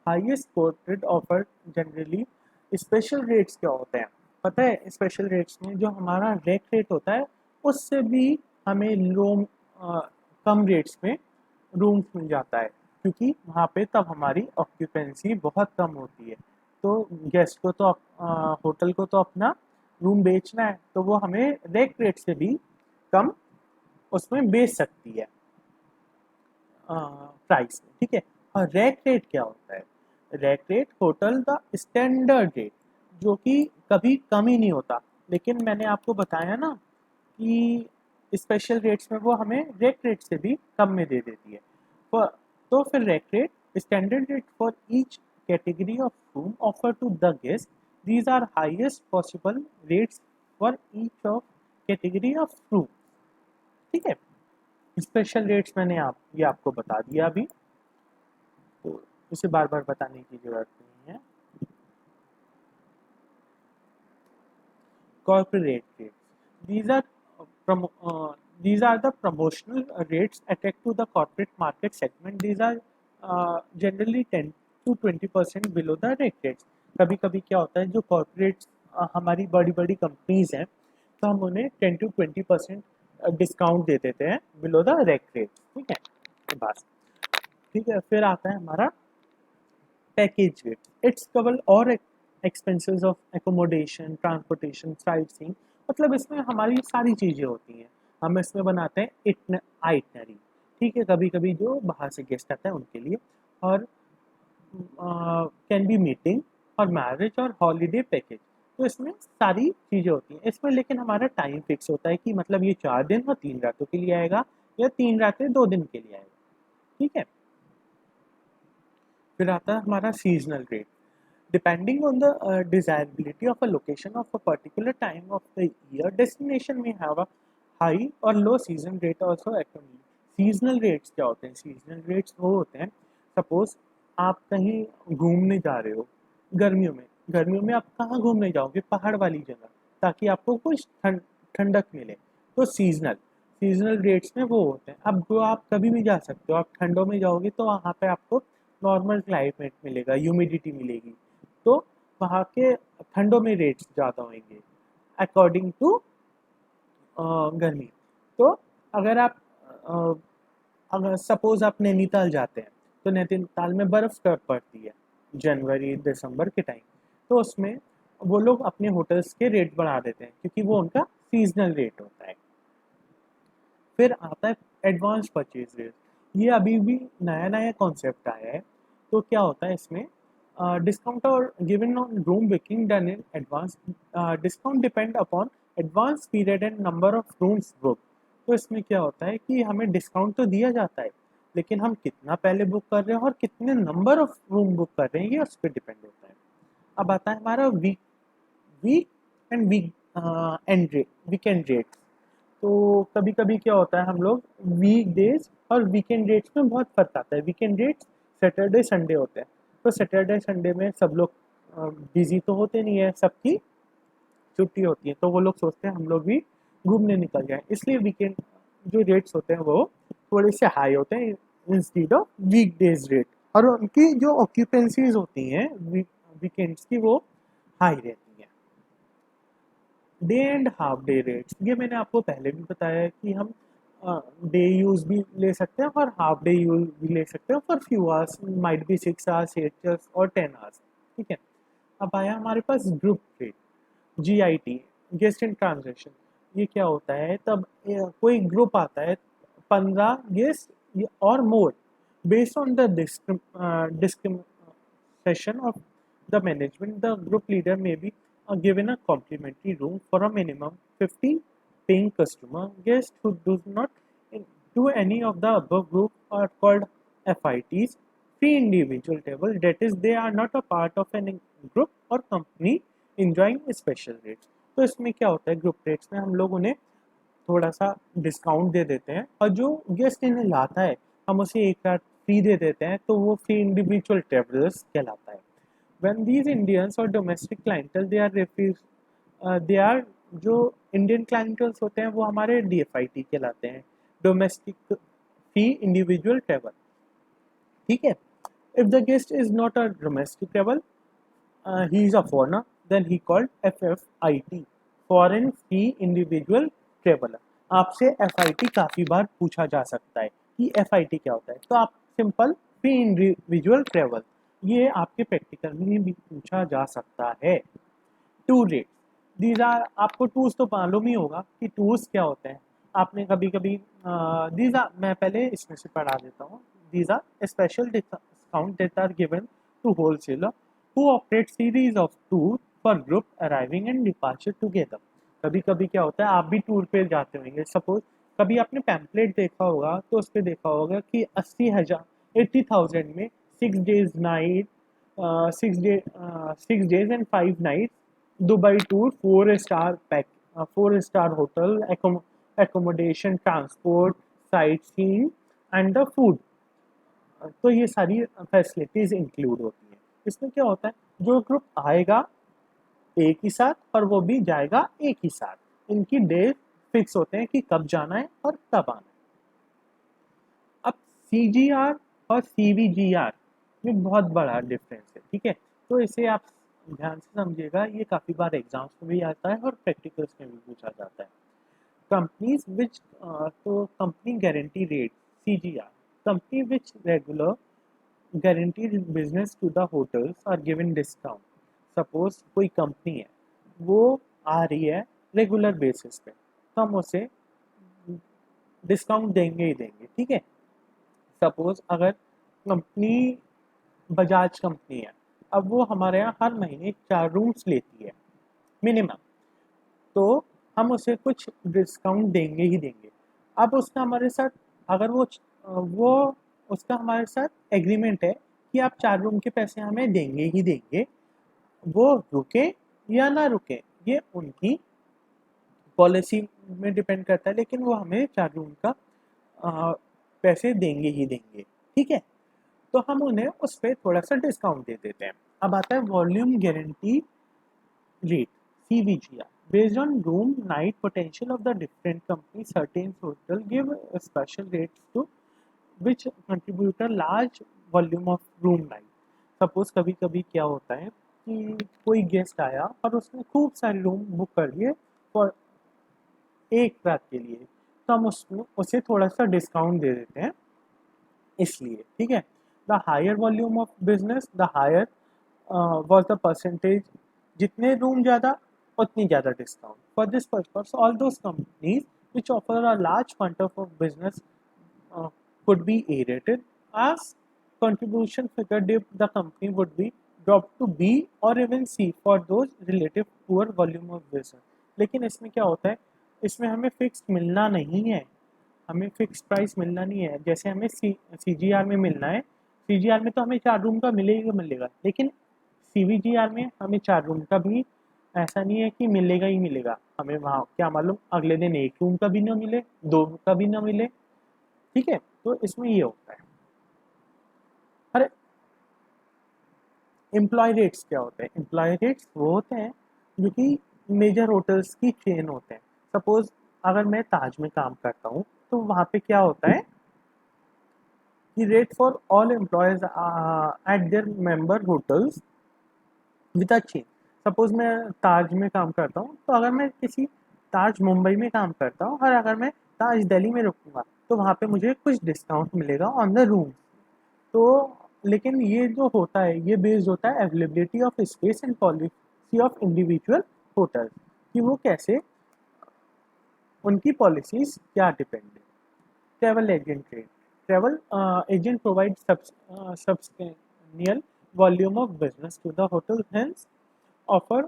Speaker 1: highest quoted offer generally. Special rates क्या होते हैं पता है? स्पेशल रेट्स में जो हमारा रैक रेट होता है उससे भी हमें कम रेट्स में रूम्स मिल जाता है, क्योंकि वहाँ पे तब हमारी ऑक्यूपेंसी बहुत कम होती है। तो गेस्ट को तो होटल को तो अपना रूम बेचना है, तो वो हमें रैक रेट से भी कम उसमें बेच सकती है प्राइस में। ठीक है, और रैक रेट क्या होता है? रैक रेट होटल का स्टैंडर्ड रेट, जो कि कभी कम ही नहीं होता, लेकिन मैंने आपको बताया ना कि स्पेशल रेट्स में वो हमें रैक रेट से भी कम में दे देती है। तो फिर rack rate standard rate for each category of room offer to the guest, these are highest possible rates for each of category of room. ठीक है, स्पेशल रेट्स मैंने ये आपको बता दिया अभी, तो इसे बार बार बताने की जरूरत नहीं है। Corporate rates. These are these are the promotional rates attached to the corporate market segment. These are generally 10 to 20% below the rate rates. कभी कभी क्या होता है, जो कॉर्पोरेट्स हमारी बड़ी बड़ी कंपनीज हैं, तो हम उन्हें 10 to 20% डिस्काउंट दे देते हैं बिलो द रेट रेट। ठीक है, तो बस ठीक है। फिर आता है हमारा पैकेज रेट। इट्स कवर और expenses of accommodation, transportation, sight seeing, मतलब इसमें हमारी सारी चीज़ें होती हैं। हम इसमें बनाते हैं आइटनरी। ठीक है, कभी कभी जो बाहर से गेस्ट आता है उनके लिए, और कैन बी मीटिंग और मैरिज और हॉलीडे पैकेज, तो इसमें सारी चीज़ें होती हैं इसमें। लेकिन हमारा टाइम फिक्स होता है कि मतलब ये 4 दिन और 3 रातों के लिए आएगा, या 3 रातें 2 दिन के लिए आएगा। ठीक है, फिर आता है हमारा seasonal rate. Depending on the desirability of a location of a particular time of the year, destination may have a high or low season rate also accordingly. Seasonal rates क्या होते हैं? Seasonal rates वो होते हैं, सपोज आप कहीं घूमने जा रहे हो गर्मियों में। गर्मियों में आप कहाँ घूमने जाओगे? पहाड़ वाली जगह, ताकि आपको कुछ ठंडक मिले। तो सीजनल रेट्स में वो होते हैं। अब जो आप कभी भी जा सकते हो, आप ठंडों में जाओगे तो वहाँ पे आपको नॉर्मल क्लाइमेट मिलेगा, ह्यूमिडिटी मिलेगी, तो वहाँ के ठंडों में रेट्स ज़्यादा होंगे अकॉर्डिंग टू गर्मी। तो अगर आप अगर सपोज आप नैनीताल जाते हैं, तो नैनीताल में बर्फ़ कब पड़ती है? जनवरी दिसंबर के टाइम। तो उसमें वो लोग अपने होटल्स के रेट बढ़ा देते हैं, क्योंकि वो उनका सीजनल रेट होता है। फिर आता है एडवांस परचेज रेट। ये अभी भी नया नया कॉन्सेप्ट आया है। तो क्या होता है इसमें? डिस्काउंट और given on room booking done in advance. Discount depend upon advance period and number of rooms book. तो इसमें क्या होता है कि हमें डिस्काउंट तो दिया जाता है, लेकिन हम कितना पहले बुक कर रहे हैं और कितने नंबर ऑफ रूम बुक कर रहे हैं, ये उस पर डिपेंड होता है। अब आता है हमारा week week end weekend rate. तो कभी कभी क्या होता है, हम लोग वीक डेज और वीकेंड डेट्स में बहुत फर्क आता है। वीकेंड डेट्स सैटरडे संडे होते हैं, तो सैटरडे संडे में सब लोग बिजी तो होते नहीं है, सबकी छुट्टी होती है, तो वो लोग सोचते हैं हम लोग भी घूमने निकल जाएं, इसलिए वीकेंड जो रेट्स होते हैं वो थोड़े से हाई होते हैं instead of week days rate, और उनकी जो ऑक्यूपेंसीज होती हैं वीकेंड्स की वो हाई रहती हैं। Day and half day rates, ये मैंने आपको पहले भी बताया है कि हम डे यूज़ भी ले सकते हैं और हाफ डे यूज़ भी ले सकते हैं for few hours, might be 6 hours, 8 hours और 10 आवर्स। ठीक है, अब आया हमारे पास group rate, GIT, guest in transaction. ये क्या होता है, तब कोई ग्रुप आता है 15 गेस्ट और मोर, based on the discretion of the management, the group leader may be given a complimentary room for a minimum 50 paying customer. Guests who do not do any of the above group are called FITs, free individual table, that is they are not a part of any group or company enjoying special rates. तो इसमें क्या होता है, ग्रुप रेट्स में हम लोग उन्हें थोड़ा सा डिस्काउंट दे देते हैं, और जो गेस्ट इन्हें लाता है हम उसे एक रात फ्री दे देते हैं, तो वो फ्री इंडिविजुअल ट्रेवलर्स कहलाता है। व्हेन दीज इंडियंस और domestic clientele they are refuse, they are, जो इंडियन क्लाइंटल्स होते हैं वो हमारे DFIT कहलाते हैं, डोमेस्टिक फ्री इंडिविजुअल ट्रेवल। ठीक है, if the guest is not a domestic travel, he is a foreigner, then he called FFIT, foreign free individual traveler। आपसे FIT काफी बार पूछा जा सकता है कि FIT क्या होता है, तो आप सिंपल फ्री इंडिविजुअल ट्रेवल, ये आपके प्रैक्टिकल में भी पूछा जा सकता है। टूर रेट, दीज आर, आपको टूर्स तो मालूम ही होगा कि टूर्स क्या होते हैं, आपने कभी कभी दीज आर, मैं पहले इसमें से पढ़ा देता हूँ। These are special discount that are given to wholesaler who operate series of tour for group arriving and departure together। कभी कभी क्या होता है, आप भी टूर पे जाते होंगे, सपोज कभी आपने पैम्पलेट देखा होगा तो उस पर देखा होगा कि 80,000 में 6 days 9 6 days and 5 nights Dubai tour, 4 star pack, 4 star hotel, accommodation, transport, sight seeing and the food. तो ये सारी फैसिलिटीज इंक्लूड होती हैं। इसमें क्या होता है, जो ग्रुप आएगा एक ही साथ और वो भी जाएगा एक ही साथ, इनकी डेट फिक्स होते हैं कि कब जाना है और कब आना है। अब CGR और CVGR में बहुत बड़ा डिफरेंस है, ठीक है, तो इसे आप ध्यान से समझिएगा, ये काफ़ी बार एग्जाम्स में भी आता है और प्रैक्टिकल्स में भी पूछा जाता है। कंपनीज विच, तो company guarantee rate, CGR, company which regular guaranteed business to the hotels are given discount। Suppose कोई कंपनी है, वो आ रही है रेगुलर बेसिस पे, तो हम उसे डिस्काउंट देंगे ही देंगे, ठीक है। सपोज अगर कंपनी बजाज कंपनी है, अब वो हमारे यहाँ हर महीने 4 रूम्स लेती है मिनिमम, तो हम उसे कुछ डिस्काउंट देंगे ही देंगे। अब उसका हमारे साथ, अगर वो उसका हमारे साथ एग्रीमेंट है कि आप 4 रूम के पैसे हमें देंगे ही देंगे, वो रुके या ना रुके ये उनकी पॉलिसी में डिपेंड करता है, लेकिन वो हमें 4 रूम का पैसे देंगे ही देंगे, ठीक है। तो हम उन्हें उस पर थोड़ा सा डिस्काउंट दे देते हैं। अब आता है volume guarantee rate, CVGR, based on room night potential of the different companies, certain hotel give special rates to which contribute a large volume of room night। Suppose कभी कभी क्या होता है कि कोई गेस्ट आया और उसने खूब सारे रूम बुक कर लिए फॉर एक रात के लिए, तो हम उसमें उसे थोड़ा सा डिस्काउंट दे देते हैं इसलिए, ठीक है। The higher volume of business, the higher was the percentage, जितने रूम ज़्यादा उतनी ज़्यादा discount. For this purpose all those companies which offer a large quantum of business could be A-rated as contribution figure if the company would be dropped to B or even C for those relative poor volume of business। लेकिन इसमें क्या होता है, इसमें हमें फिक्स मिलना नहीं है, हमें फिक्स प्राइस मिलना नहीं है। जैसे हमें CGR में मिलना है, CGR में तो हमें 4 रूम का मिलेगा, लेकिन CVGR में हमें 4 रूम का भी ऐसा नहीं है कि मिलेगा ही मिलेगा, हमें वहाँ क्या मालूम अगले दिन 1 रूम का भी ना मिले, 2 का भी ना मिले, ठीक है। तो इसमें ये होता है। अरे एम्प्लॉय रेट्स क्या होते हैं, एम्प्लॉय रेट्स वो होते हैं जो कि मेजर होटल्स की चेन होते हैं। सपोज अगर मैं ताज में काम करता हूँ तो वहाँ पे क्या होता है कि rate for all employees eight there member hotels with a chain. Suppose मैं ताज में काम करता हूँ, तो अगर मैं किसी ताज मुंबई में काम करता हूँ और अगर मैं ताज दिल्ली में रुकूंगा तो वहाँ पे मुझे कुछ डिस्काउंट मिलेगा ऑन द रूम। तो लेकिन ये जो होता है ये बेस्ड होता है availability of space and policy of individual hotel, कि वो कैसे, उनकी पॉलिसीज क्या डिपेंड है। Travel agent rate, travel agent provide substantial volume of business to the hotel, hence offer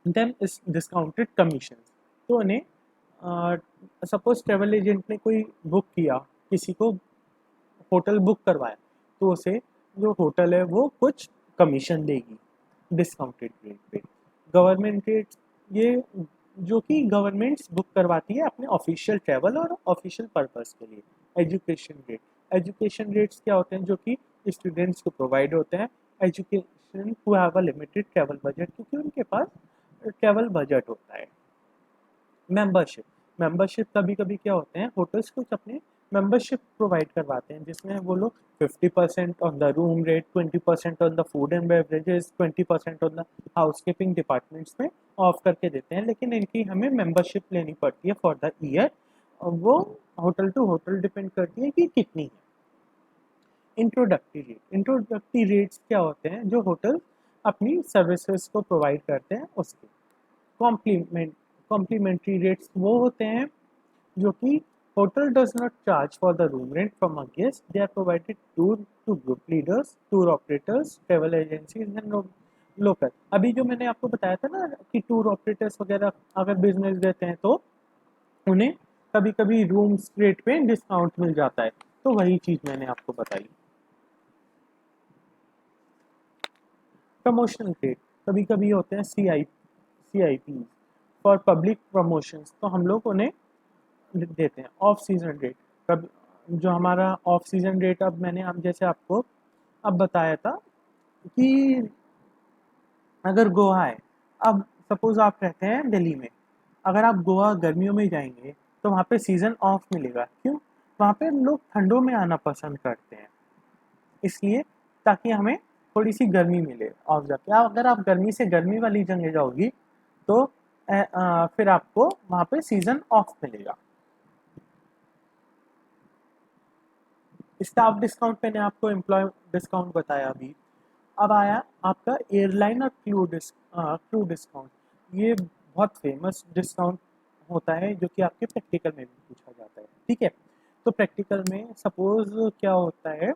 Speaker 1: them is discounted commissions। तो उन्हें सपोज ट्रैवल एजेंट ने कोई बुक किया, किसी को होटल बुक करवाया, तो उसे जो होटल है वो कुछ कमीशन देगी डिस्काउंटेड रेट पे। गवर्नमेंट रेट, ये जो कि गवर्नमेंट्स बुक करवाती है अपने ऑफिशियल ट्रैवल और ऑफिशियल पर्पस के लिए। एजुकेशन रेट, एजुकेशन रेट्स क्या होते हैं जो कि स्टूडेंट्स को प्रोवाइड होते हैं, education who have a limited travel budget, क्योंकि उनके पास ट्रैवल बजट होता है। मेंबरशिप, मेंबरशिप कभी कभी क्या होते हैं, होटल्स कुछ अपने मेंबरशिप प्रोवाइड करवाते हैं जिसमें वो लोग 50% on the room rate, 20% on the food and beverages, 20% on the house keeping departments में ऑफ करके देते हैं, लेकिन इनकी हमें मेंबरशिप लेनी पड़ती है फॉर द ईयर। वो होटल टू होटल डिपेंड करती है कि कितनी है। इंट्रोडक्टरी रेट, इंट्रोडक्टरी रेट्स क्या होते हैं, जो होटल अपनी सर्विसेज को प्रोवाइड करते हैं उसके। कॉम्प्लीमेंट्री रेट्स वो होते हैं जो कि hotel does not charge for the room rent from a guest, they are provided tour to group leaders, tour operators, travel agencies and local. अभी जो मैंने आपको बताया था ना कि टूर ऑपरेटर्स वगैरह अगर बिजनेस देते हैं तो उन्हें कभी कभी रूम्स रेट पे डिस्काउंट मिल जाता है, तो वही चीज़ मैंने आपको बताई। प्रमोशनल रेट, कभी कभी होते हैं CIP फॉर पब्लिक प्रमोशंस, तो हम लोग उन्हें देते हैं। ऑफ सीजन रेट, कब जो हमारा ऑफ सीजन रेट, अब मैंने अब जैसे आपको अब बताया था कि अगर गोवा है, अब सपोज आप रहते हैं दिल्ली में, अगर आप गोवा गर्मियों में जाएंगे तो वहाँ पे सीज़न ऑफ मिलेगा। क्यों? वहाँ पे लोग ठंडों में आना पसंद करते हैं, इसलिए ताकि हमें थोड़ी सी गर्मी मिले ऑफ जाके। अगर आप गर्मी से गर्मी वाली जगह जाओगी तो फिर आपको वहाँ पे सीज़न ऑफ मिलेगा। स्टाफ डिस्काउंट मैंने आपको एम्प्लॉय डिस्काउंट बताया अभी। अब आया आपका एयरलाइन और क्रू डिस्काउंट। ये बहुत फेमस डिस्काउंट होता है जो कि आपके प्रैक्टिकल में भी पूछा जाता है, ठीक है। तो प्रैक्टिकल में सपोज क्या होता है,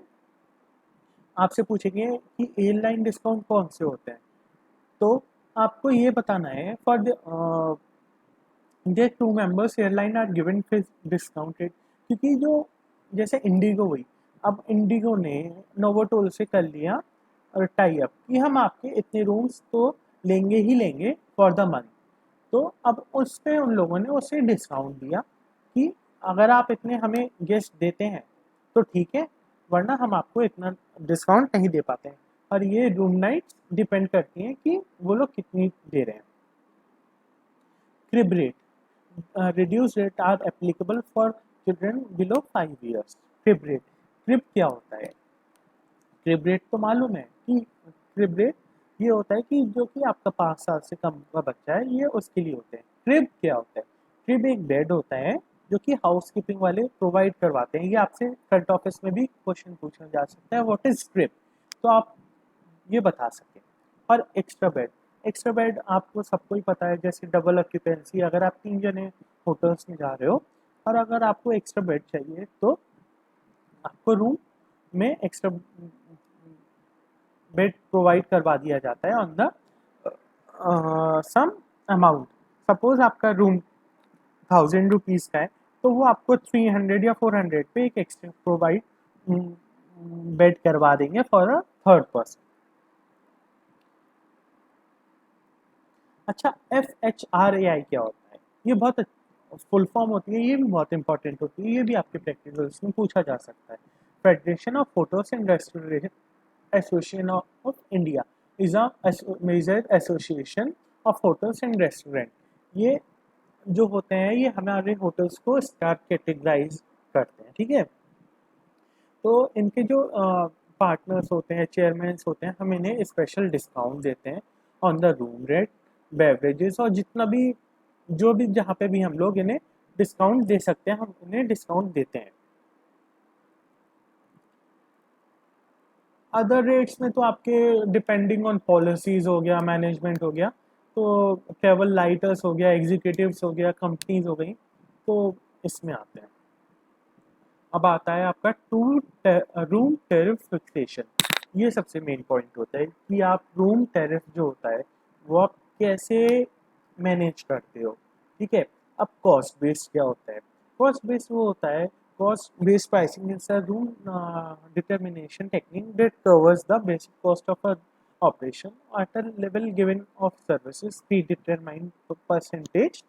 Speaker 1: आपसे पूछेंगे कि एयरलाइन डिस्काउंट कौन से होते हैं, तो आपको ये बताना है for the crew members airline are given discounted, क्योंकि जो जैसे इंडिगो हुई, अब इंडिगो ने नोवोटोल से कर लिया टाई अप कि हम आपके इतने रूम्स तो लेंगे ही लेंगे फॉर द मंथ, तो अब उस पे उन लोगों ने उसे डिस्काउंट दिया कि अगर आप इतने हमें गेस्ट देते हैं तो ठीक है, वरना हम आपको इतना डिस्काउंट नहीं दे पाते हैं। और ये रूम नाइट्स डिपेंड करती हैं कि वो लोग कितनी दे रहे हैं। Crib rate, reduced rate are applicable for children below 5 years। Crib rate, crib क्या होता है? क्रिब रेट तो मालूम है कि क्रिब रेट ये होता है कि जो कि आपका 5 साल से कम का बच्चा है, ये उसके लिए होते हैं। क्रिब क्या होता है? क्रिब एक बेड होता है जो कि हाउस कीपिंग वाले प्रोवाइड करवाते हैं। ये आपसे फ्रंट ऑफिस में भी क्वेश्चन पूछा जा सकता है, व्हाट इज क्रिब, तो आप ये बता सकें। और एक्स्ट्रा बेड, एक्स्ट्रा बेड आपको सबको ही पता है, जैसे डबल ऑक्यूपेंसी, अगर आप 3 जने होटल्स में जा रहे हो और अगर आपको एक्स्ट्रा बेड चाहिए तो आपको रूम में एक्स्ट्रा बेड प्रोवाइड करवा दिया जाता है on the sum amount. Suppose आपका रूम 1000 रुपीज़ का है, तो वो आपको 300 या 400 पे एक एक्स्ट्रा प्रोवाइड बेड करवा देंगे फॉर अ थर्ड पर्सन। अच्छा, FHRAI क्या होता है? ये बहुत फुल फॉर्म होती है, ये भी बहुत इंपॉर्टेंट होती है, ये भी आपके प्रैक्टिकल्स में पूछा जा सकता है। Federation of hotels and restaurant association of India is a major association of hotels and restaurant. ये जो होते हैं ये हमारे होटल्स को स्टार कैटेगराइज करते हैं, ठीक है। तो इनके जो पार्टनर्स होते हैं, चेयरमैन होते हैं, हम इन्हें स्पेशल डिस्काउंट देते हैं on the room rate, beverages और जितना भी जो भी जहाँ पे भी हम लोग इन्हें डिस्काउंट दे सकते हैं हम उन्हें डिस्काउंट देते हैं। अदर रेट्स में तो आपके डिपेंडिंग ऑन पॉलिसीज हो गया, मैनेजमेंट हो गया, तो ट्रेवल लाइटर्स हो गया, एग्जीक्यूटिव्स हो गया, कंपनीज हो गई, तो इसमें आते हैं। अब आता है आपका रूम टैरिफ फिक्सेशन। ये सबसे मेन पॉइंट होता है कि आप रूम टैरिफ जो होता है वो आप कैसे मैनेज करते हो। ठीक है। अब कॉस्ट बेस्ड क्या होता है? कॉस्ट बेस्ड वो होता है, cost based pricing is a room determination technique that covers the basic cost of a operation at a level given of services predetermined percentage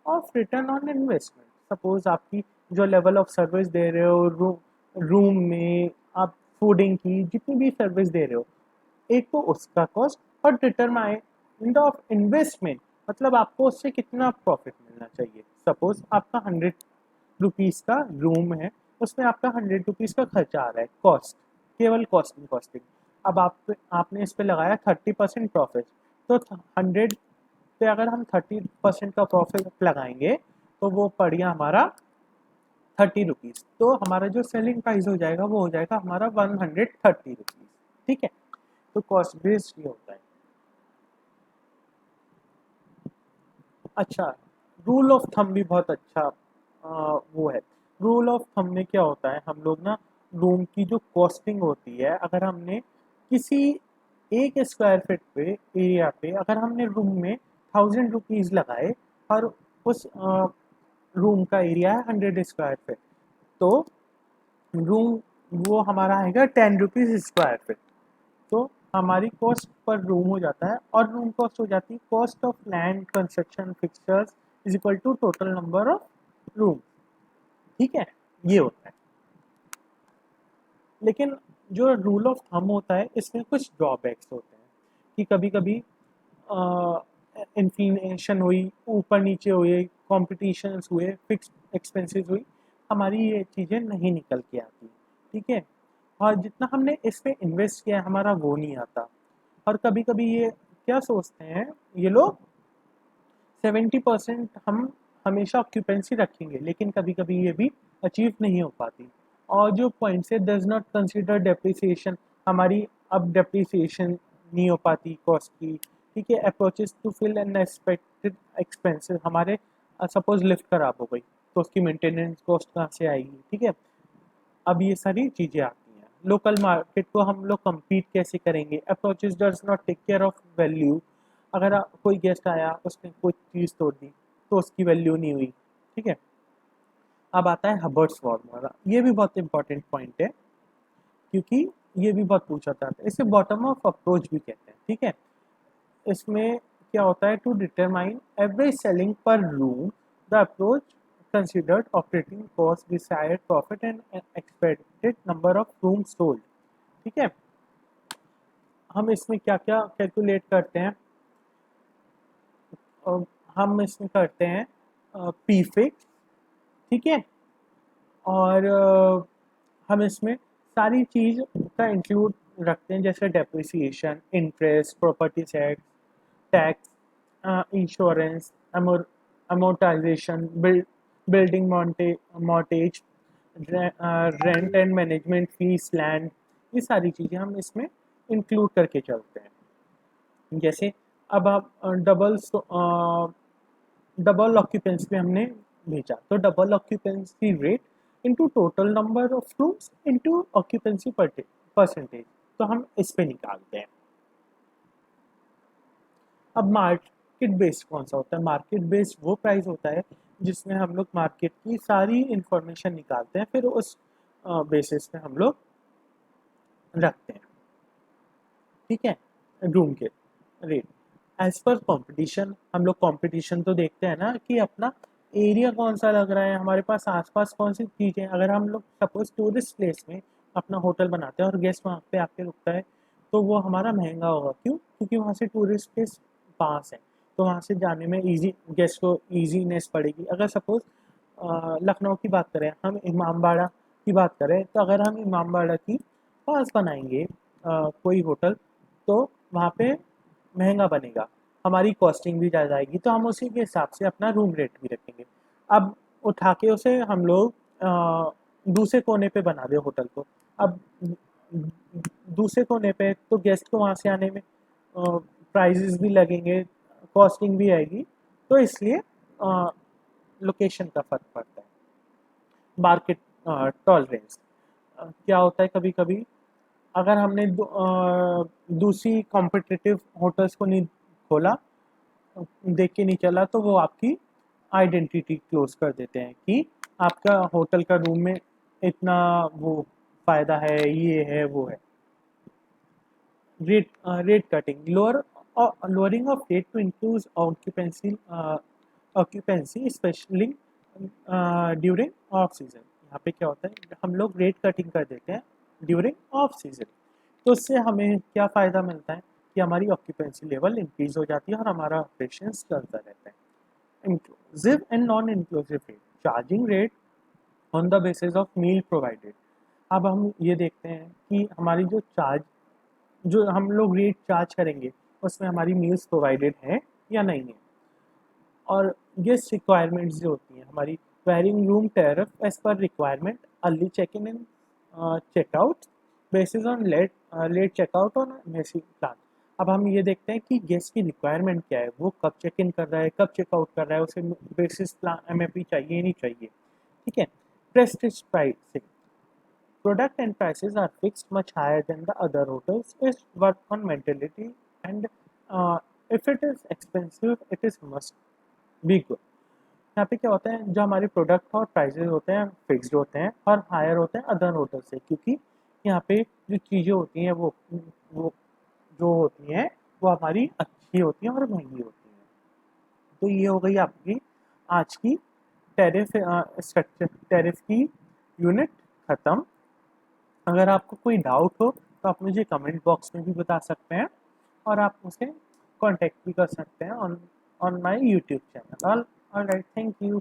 Speaker 1: of return on investment। Suppose आपकी जो लेवल ऑफ सर्विस दे रहे हो रूम में, आप फूडिंग की जितनी भी सर्विस दे रहे हो, एक तो उसका कॉस्ट और डिटरमाइंड ऑफ इन्वेस्टमेंट, मतलब आपको उससे कितना प्रॉफिट मिलना चाहिए। सपोज आपका 100 रुपीज़ का रूम है, उसमें आपका 100 रुपीज़ का खर्चा आ रहा है, कॉस्ट, केवल कॉस्टिंग। अब आपने इस पे लगाया 30% प्रॉफिट, तो 100 पे अगर हम 30% का प्रॉफिट लगाएंगे तो वो पड़ गया हमारा 30 रुपीज़। तो हमारा जो सेलिंग प्राइस हो जाएगा वो हो जाएगा हमारा 130 रुपीज़। ठीक है। तो कॉस्ट बेस्ड ये होता है। अच्छा, रूल ऑफ थंब भी बहुत अच्छा वो है। रूल ऑफ थंब में क्या होता है, हम लोग ना रूम की जो कॉस्टिंग होती है, अगर हमने किसी एक स्क्वायर फीट पे एरिया पे अगर हमने रूम में 1000 रुपीज़ लगाए और उस रूम का एरिया है 100 स्क्वायर फीट, तो रूम वो हमारा आएगा 10 रुपीज़ स्क्वायर फीट। तो हमारी कॉस्ट पर रूम हो जाता है, और रूम कॉस्ट हो जाती है cost of land construction fixtures is equal to total number of room. ठीक है, ये होता है। लेकिन जो रूल ऑफ थंब होता है इसमें कुछ ड्रॉबैक्स होते हैं कि कभी कभी इन्फ्लेशन हुई, ऊपर नीचे हुए, कॉम्पिटिशन हुए, फिक्स एक्सपेंसेस हुई, हमारी ये चीज़ें नहीं निकल के आती। ठीक है। और जितना हमने इस पे इन्वेस्ट किया है हमारा वो नहीं आता। और कभी कभी ये क्या सोचते हैं ये लोग, 70% हम हमेशा ऑक्यूपेंसी रखेंगे, लेकिन कभी कभी ये भी अचीव नहीं हो पाती। और जो पॉइंट से डज नॉट कंसिडर डेप्रिसिएशन, हमारी अब डेप्रिसिएशन नहीं हो पाती कॉस्ट की। ठीक है। Approaches to fill an expected expenses, हमारे सपोज लिफ्ट खराब हो गई तो उसकी मेंटेनेंस कॉस्ट कहाँ से आएगी। ठीक है। अब ये सारी चीज़ें आती हैं। लोकल मार्केट को हम लोग compete कैसे करेंगे? Approaches does not take care of value. अगर कोई गेस्ट आया उसने कोई चीज़ तोड़ दी तो उसकी वैल्यू नहीं हुई। ठीक है। अब आता है हबर्ट्स फॉर्मूला। ये भी बहुत इंपॉर्टेंट पॉइंट है, क्योंकि ये भी बहुत पूछा जाता है। इसे बॉटम ऑफ अप्रोच भी कहते हैं। ठीक है। इसमें क्या होता है, to determine average selling per room the approach considered operating cost, desired profit and expected number of room sold. ठीक है। हम इसमें क्या क्या कैलकुलेट करते हैं? अ, हम इसमें करते हैं पी फिक्स। ठीक है। और हम इसमें सारी चीज़ का इंक्लूड रखते हैं, जैसे depreciation, interest, property tax, insurance, amortization, building mortgage, rent and management fees, land, ये सारी चीज़ें हम इसमें इंक्लूड करके चलते हैं। जैसे अब आप डबल ऑक्यूपेंसी पे हमने भेजा, तो double occupancy rate into total number of rooms into occupancy percentage, तो हम इस पे निकालते हैं। अब मार्केट बेस्ड कौन सा होता है? मार्केट बेस्ड वो प्राइस होता है जिसमें हम लोग मार्केट की सारी इंफॉर्मेशन निकालते हैं, फिर उस बेसिस पे हम लोग रखते हैं। ठीक है। रूम के रेट एज पर कंपटीशन, हम लोग कंपटीशन तो देखते हैं ना कि अपना एरिया कौन सा लग रहा है, हमारे पास आसपास कौन सी चीज़ें। अगर हम लोग सपोज टूरिस्ट प्लेस में अपना होटल बनाते हैं और गेस्ट वहाँ पे आके रुकता है, तो वो हमारा महंगा होगा। क्यों? क्योंकि वहाँ से टूरिस्ट प्लेस पास है, तो वहाँ से जाने में ईजी, गेस्ट को ईजीनेस पड़ेगी। अगर सपोज लखनऊ की बात करें, हम इमामबाड़ा की बात करें, तो अगर हम इमामबाड़ा की पास बनाएंगे कोई होटल, तो वहाँ पे महंगा बनेगा, हमारी कॉस्टिंग भी ज़्यादा आएगी, तो हम उसी के हिसाब से अपना रूम रेट भी रखेंगे। अब उठा के उसे हम लोग दूसरे कोने पे बना दे होटल को। अब दूसरे कोने पे, तो गेस्ट को वहाँ से आने में प्राइजेस भी लगेंगे, कॉस्टिंग भी आएगी, तो इसलिए लोकेशन का फ़र्क पड़ता है। मार्केट टॉलरेंस क्या होता है, कभी कभी अगर हमने दूसरी कॉम्पिटिटिव होटल्स को नहीं खोला, देख के नहीं चला, तो वो आपकी आइडेंटिटी क्लोज कर देते हैं कि आपका होटल का रूम में इतना वो फ़ायदा है, ये है वो है। Rate cutting, lowering of rate to increase occupancy, especially during off season. यहाँ पे क्या होता है, हम लोग रेट कटिंग कर देते हैं ड्यूरिंग ऑफ सीजन, तो उससे हमें क्या फ़ायदा मिलता है कि हमारी ऑक्यूपेंसी लेवल इंक्रीज हो जाती है और हमारा ऑपरेशंस चलता रहता है। Inclusive and non inclusive rate, charging rate on the basis of meal provided. अब हम ये देखते हैं कि हमारी जो हम लोग रेट चार्ज करेंगे उसमें हमारी मील्स प्रोवाइडेड है या नहीं है। और गेस्ट रिक्वायरमेंट्स जो होती हैं हमारी, varying room tariff as per requirement, early check in and checkout basis on late checkout on messy plan. अब हम ये देखते हैं कि गेस्ट की रिक्वायरमेंट क्या है, वो कब चेक इन कर रहा है, कब चेकआउट कर रहा है, उसे बेसिस प्लान एमएपी चाहिए नहीं चाहिए। ठीक है। Prestige pricing, product and prices are fixed much higher than the other hotels. Is work on mentality, and if it is expensive, it is must be good. यहाँ पे क्या होता है, जो हमारे प्रोडक्ट और प्राइसेस होते हैं फिक्स्ड होते हैं और हायर होते हैं अदर होटल से, क्योंकि यहाँ पे जो चीज़ें होती हैं वो जो होती हैं वो हमारी अच्छी होती हैं और महंगी होती हैं। तो ये हो गई आपकी आज की टैरिफ स्ट्रक्चर, टैरिफ की यूनिट ख़त्म। अगर आपको कोई डाउट हो तो आप मुझे कमेंट बॉक्स में भी बता सकते हैं और आप मुझसे कांटेक्ट भी कर सकते हैं on my YouTube channel. All right, thank you.